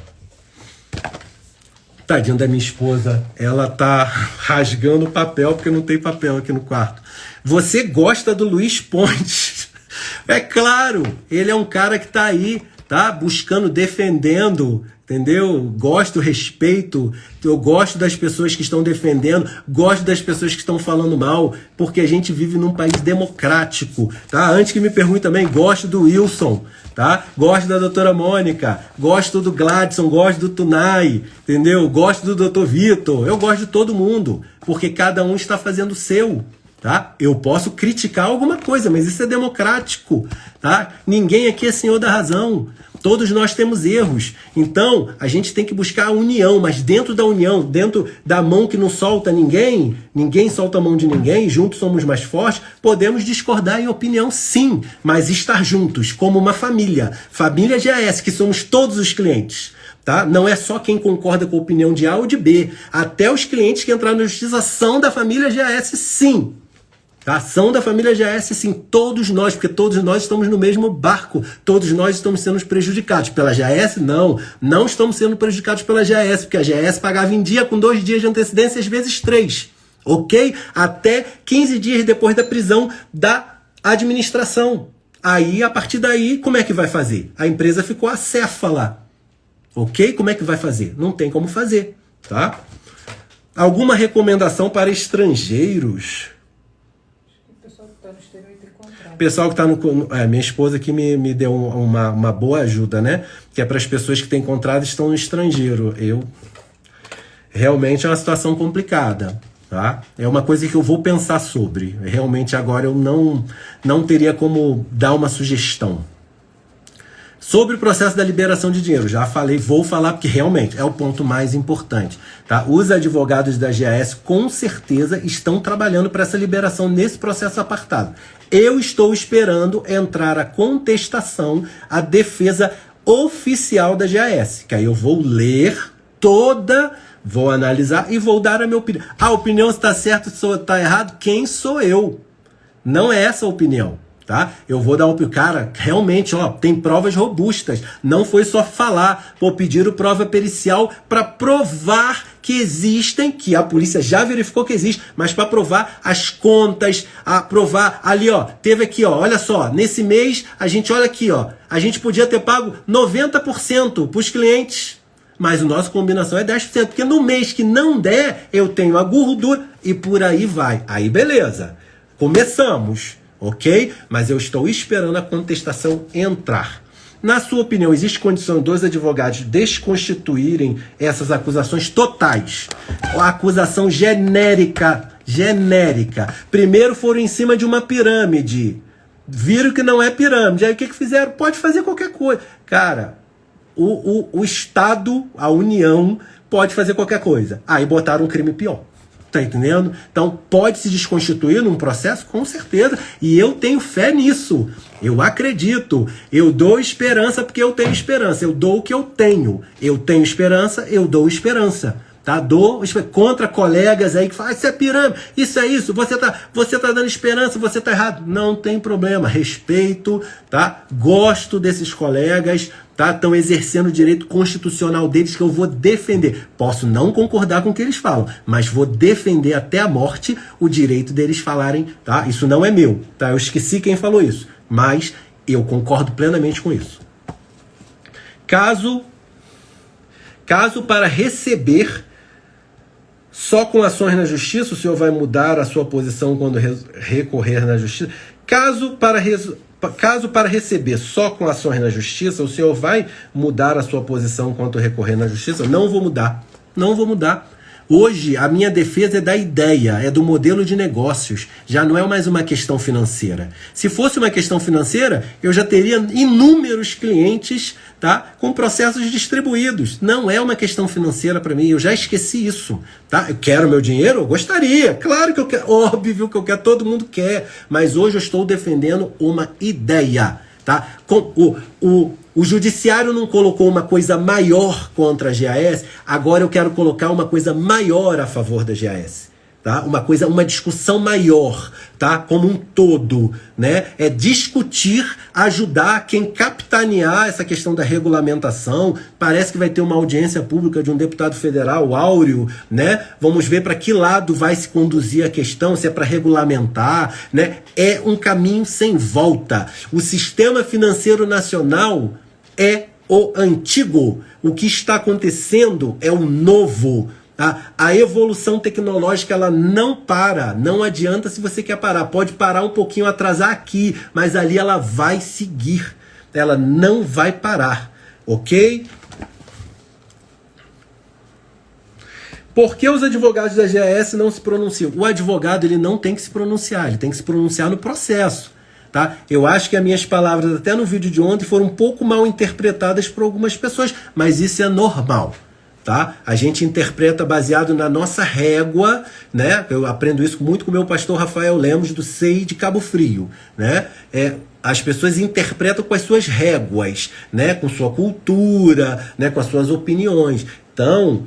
Tadinha da minha esposa, ela tá rasgando o papel porque não tem papel aqui no quarto. Você gosta do Luiz Pontes? É claro, ele é um cara que tá aí, tá buscando, defendendo, entendeu? Gosto, respeito, eu gosto das pessoas que estão defendendo, gosto das pessoas que estão falando mal, porque a gente vive num país democrático, tá? Antes que me pergunte também, gosto do Wilson, tá? Gosto da doutora Mônica, gosto do Gladson, gosto do Tunai, entendeu? Gosto do doutor Vitor, eu gosto de todo mundo, porque cada um está fazendo o seu. Tá? Eu posso criticar alguma coisa, mas isso é democrático, tá? Ninguém aqui é senhor da razão. Todos nós temos erros. Então, a gente tem que buscar a união, mas dentro da união, dentro da mão que não solta ninguém, ninguém solta a mão de ninguém, juntos somos mais fortes, podemos discordar em opinião sim, mas estar juntos, como uma família. Família GAS, que somos todos os clientes. Tá? Não é só quem concorda com a opinião de A ou de B. Até os clientes que entraram na justiça são da família GAS, sim. A ação da família GAS, sim, todos nós, porque todos nós estamos no mesmo barco, todos nós estamos sendo prejudicados. Pela GAS, não estamos sendo prejudicados pela GAS, porque a GAS pagava em dia com 2 dias de antecedência, às vezes 3, ok? Até 15 dias depois da prisão da administração. Aí, a partir daí, como é que vai fazer? A empresa ficou acéfala, ok? Como é que vai fazer? Não tem como fazer, tá? Alguma recomendação para estrangeiros? Pessoal que está no... minha esposa aqui me deu uma boa ajuda, né? Que é para as pessoas que têm contrato e estão no estrangeiro. Realmente é uma situação complicada, tá? É uma coisa que eu vou pensar sobre. Realmente agora eu não teria como dar uma sugestão. Sobre o processo da liberação de dinheiro, já falei, vou falar porque realmente é o ponto mais importante. Tá? Os advogados da GAS com certeza estão trabalhando para essa liberação nesse processo apartado. Eu estou esperando entrar a contestação, a defesa oficial da GAS, que aí eu vou ler toda, vou analisar e vou dar a minha opinião. A opinião se está certo, se está errado, quem sou eu? Não é essa a opinião, tá? Eu vou dar uma opinião. Cara, realmente, ó, tem provas robustas. Não foi só falar, pô, pediram prova pericial para provar que existem, que a polícia já verificou que existe, mas para provar as contas, a provar ali, ó, teve aqui, ó, olha só, nesse mês, a gente olha aqui, ó, a gente podia ter pago 90% para os clientes, mas a nossa combinação é 10%, porque no mês que não der, eu tenho a gordura e por aí vai. Aí beleza, começamos, ok? Mas eu estou esperando a contestação entrar. Na sua opinião, existe condição dos advogados desconstituírem essas acusações totais? A acusação genérica. Primeiro foram em cima de uma pirâmide. Viram que não é pirâmide. Aí o que fizeram? Pode fazer qualquer coisa. Cara, o Estado, a União, pode fazer qualquer coisa. Aí botaram um crime pior. Tá entendendo? Então, pode se desconstituir num processo? Com certeza. E eu tenho fé nisso. Eu acredito. Eu dou esperança porque eu tenho esperança. Eu dou o que eu tenho. Eu tenho esperança, eu dou esperança. Tá? Dou contra colegas aí que falam, isso é pirâmide, isso é isso, você tá dando esperança, você tá errado. Não tem problema, respeito, tá? Gosto desses colegas, tá? Estão exercendo o direito constitucional deles que eu vou defender. Posso não concordar com o que eles falam, mas vou defender até a morte o direito deles falarem, tá? Isso não é meu, tá? Eu esqueci quem falou isso, mas eu concordo plenamente com isso. Caso para receber só com ações na justiça, o senhor vai mudar a sua posição quando recorrer na justiça? Caso para receber só com ações na justiça, o senhor vai mudar a sua posição quanto recorrer na justiça? Não vou mudar. Não vou mudar. Hoje, a minha defesa é da ideia, é do modelo de negócios. Já não é mais uma questão financeira. Se fosse uma questão financeira, eu já teria inúmeros clientes, tá, com processos distribuídos. Não é uma questão financeira para mim, eu já esqueci isso. Tá? Eu quero meu dinheiro? Eu gostaria. Claro que eu quero, óbvio que eu quero, todo mundo quer. Mas hoje eu estou defendendo uma ideia. Tá? O judiciário não colocou uma coisa maior contra a GAS, agora eu quero colocar uma coisa maior a favor da GAS. Tá? Uma discussão maior, tá? Como um todo, né? É discutir, ajudar quem capitanear essa questão da regulamentação. Parece que vai ter uma audiência pública de um deputado federal, Áureo, né? Vamos ver para que lado vai se conduzir a questão, se é para regulamentar, né? É um caminho sem volta. O sistema financeiro nacional é o antigo. O que está acontecendo é o novo. A evolução tecnológica ela não para, não adianta se você quer parar, pode parar um pouquinho, atrasar aqui, mas ali ela vai seguir, ela não vai parar, ok? Por que os advogados da GAS não se pronunciam? O advogado ele não tem que se pronunciar, ele tem que se pronunciar no processo. Tá? Eu acho que as minhas palavras até no vídeo de ontem foram um pouco mal interpretadas por algumas pessoas, mas isso é normal. Tá? A gente interpreta baseado na nossa régua, né? Eu aprendo isso muito com o meu pastor Rafael Lemos do SEI de Cabo Frio, né? As pessoas interpretam com as suas réguas, né? Com sua cultura, né? Com as suas opiniões. Então,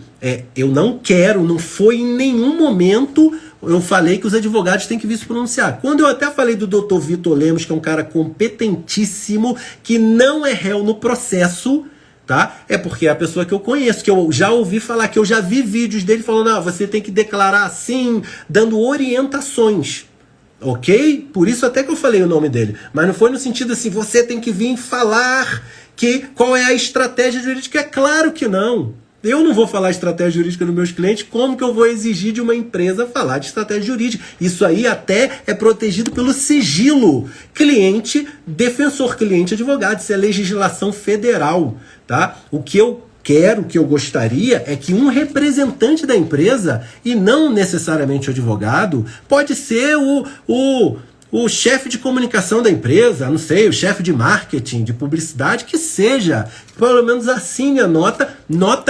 eu não foi em nenhum momento eu falei que os advogados têm que vir se pronunciar. Quando eu até falei do Dr. Vitor Lemos, que é um cara competentíssimo, que não é réu no processo, tá? É porque é a pessoa que eu conheço, que eu já ouvi falar, que eu já vi vídeos dele falando, você tem que declarar assim, dando orientações, ok? Por isso até que eu falei o nome dele, mas não foi no sentido assim, você tem que vir falar qual é a estratégia jurídica. É claro que não. Eu não vou falar estratégia jurídica dos meus clientes, como que eu vou exigir de uma empresa falar de estratégia jurídica? Isso aí até é protegido pelo sigilo. Cliente, defensor, cliente, advogado. Isso é legislação federal, tá? O que eu quero, o que eu gostaria é que um representante da empresa, e não necessariamente o advogado, pode ser o chefe de comunicação da empresa, não sei, o chefe de marketing, de publicidade, que seja, pelo menos assine a nota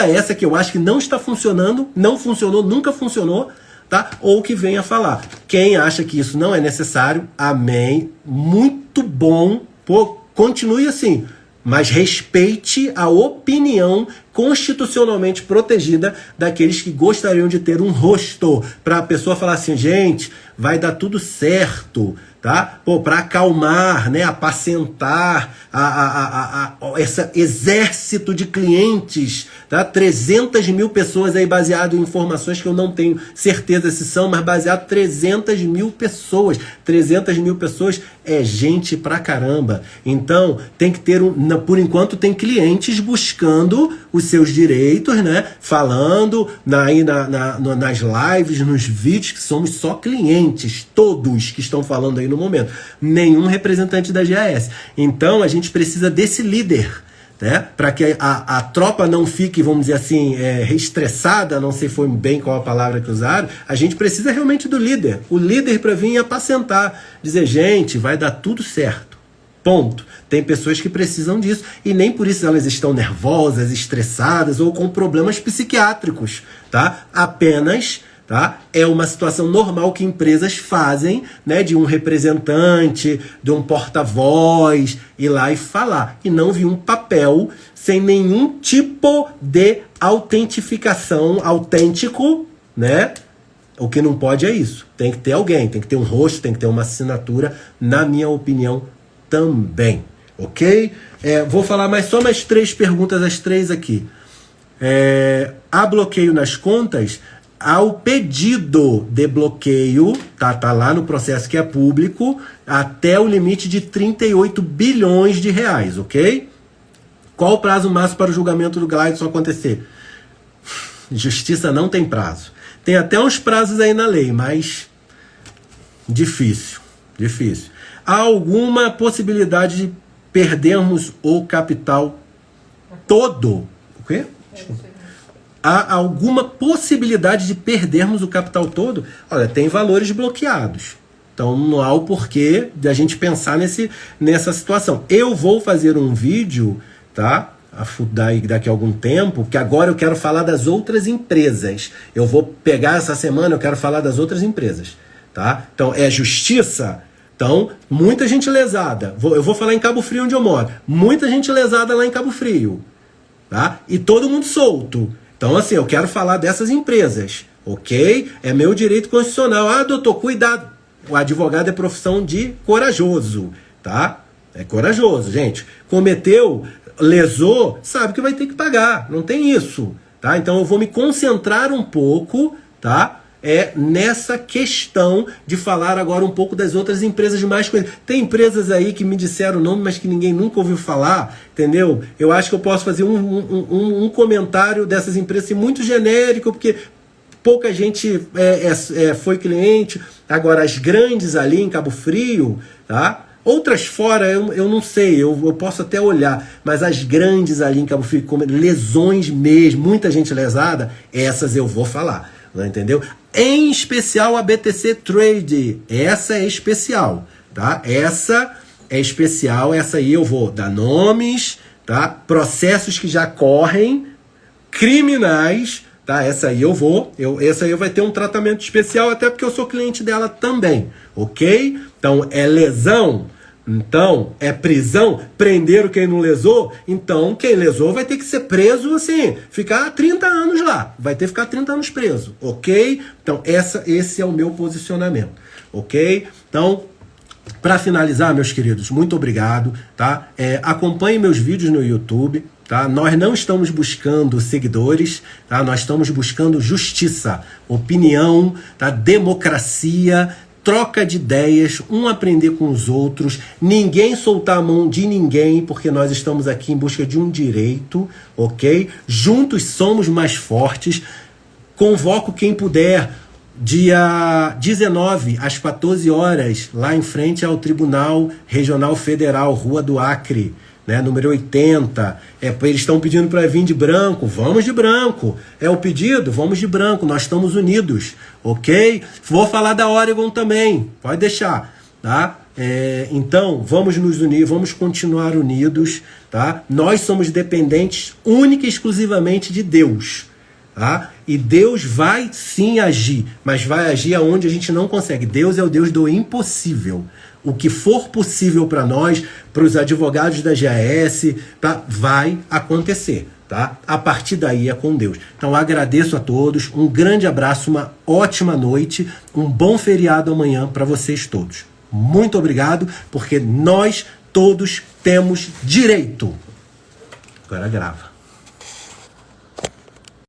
essa que eu acho que não está funcionando, não funcionou, nunca funcionou, tá? Ou que venha falar. Quem acha que isso não é necessário, amém, muito bom, pô, continue assim, mas respeite a opinião constitucionalmente protegida daqueles que gostariam de ter um rosto, para a pessoa falar assim, gente, vai dar tudo certo, tá? Pô, para acalmar, né, apacentar esse exército de clientes, tá? 300 mil pessoas aí, baseado em informações que eu não tenho certeza se são, mas baseado em 300 mil pessoas. 300 mil pessoas é gente pra caramba. Então, tem que ter, por enquanto, tem clientes buscando os seus direitos, né? Falando nas lives, nos vídeos, que somos só clientes, todos que estão falando aí no momento. Nenhum representante da GAS. Então, a gente precisa desse líder, né? Para que a tropa não fique, vamos dizer assim, estressada, não sei foi bem qual a palavra que usaram, a gente precisa realmente do líder. O líder para vir apacentar, dizer, gente, vai dar tudo certo. Ponto. Tem pessoas que precisam disso e nem por isso elas estão nervosas, estressadas ou com problemas psiquiátricos, tá? Apenas, tá? É uma situação normal que empresas fazem, né? De um representante, de um porta-voz ir lá e falar. E não vi um papel sem nenhum tipo de autentificação, autêntico, né? O que não pode é isso. Tem que ter alguém, tem que ter um rosto, tem que ter uma assinatura, na minha opinião, também. Ok? Vou falar só mais 3 perguntas, as 3 aqui. Há bloqueio nas contas? Ao pedido de bloqueio, tá lá no processo que é público, até o limite de 38 bilhões de reais, ok? Qual o prazo máximo para o julgamento do Gleidson acontecer? Justiça não tem prazo. Tem até uns prazos aí na lei, mas difícil. Há alguma possibilidade de perdermos o capital todo? O quê? Há alguma possibilidade de perdermos o capital todo? Olha, tem valores bloqueados. Então não há o porquê de a gente pensar nessa situação. Eu vou fazer um vídeo, tá? Daqui a algum tempo, que agora eu quero falar das outras empresas. Eu vou pegar essa semana, eu quero falar das outras empresas, tá? Então é justiça. Então, muita gente lesada. Eu vou falar em Cabo Frio, onde eu moro. Muita gente lesada lá em Cabo Frio, tá? E todo mundo solto. Então, assim, eu quero falar dessas empresas, ok? É meu direito constitucional. Ah, doutor, cuidado. O advogado é profissão de corajoso, tá? É corajoso, gente. Cometeu, lesou, sabe que vai ter que pagar. Não tem isso, tá? Então, eu vou me concentrar um pouco, tá? Nessa questão de falar agora um pouco das outras empresas mais conhecidas. Tem empresas aí que me disseram o nome, mas que ninguém nunca ouviu falar, entendeu? Eu acho que eu posso fazer um comentário dessas empresas assim, muito genérico, porque pouca gente foi cliente. Agora, as grandes ali em Cabo Frio, tá? Outras fora, eu não sei, eu posso até olhar, mas as grandes ali em Cabo Frio, como lesões mesmo, muita gente lesada, essas eu vou falar, não entendeu? Em especial a BTC Trade, essa é especial, tá? Essa é especial, essa aí eu vou dar nomes, tá? Processos que já correm, criminais, tá? Essa aí essa aí vai ter um tratamento especial, até porque eu sou cliente dela também, ok? Então é lesão, então é prisão, prenderam quem não lesou, então quem lesou vai ter que ser preso, assim, ficar 30 anos lá, vai ter que ficar 30 anos preso, ok? Então esse é o meu posicionamento, ok? Então, para finalizar, meus queridos, muito obrigado, tá? Acompanhe meus vídeos no YouTube, tá? Nós não estamos buscando seguidores, tá? Nós estamos buscando justiça, opinião, tá? Democracia, troca de ideias, um aprender com os outros, ninguém soltar a mão de ninguém, porque nós estamos aqui em busca de um direito, ok? Juntos somos mais fortes. Convoco quem puder, dia 19, às 14 horas, lá em frente ao Tribunal Regional Federal, Rua do Acre, né, número 80. Eles estão pedindo para vir de branco, vamos de branco. É o pedido? Vamos de branco, nós estamos unidos, ok? Vou falar da Oregon também, pode deixar, tá? Então, vamos nos unir, vamos continuar unidos, tá? Nós somos dependentes única e exclusivamente de Deus, tá? E Deus vai sim agir, mas vai agir aonde a gente não consegue. Deus é o Deus do impossível, O que for possível para nós, para os advogados da GAS, tá? Vai acontecer. Tá? A partir daí é com Deus. Então agradeço a todos, um grande abraço, uma ótima noite, um bom feriado amanhã para vocês todos. Muito obrigado, porque nós todos temos direito. Agora grava.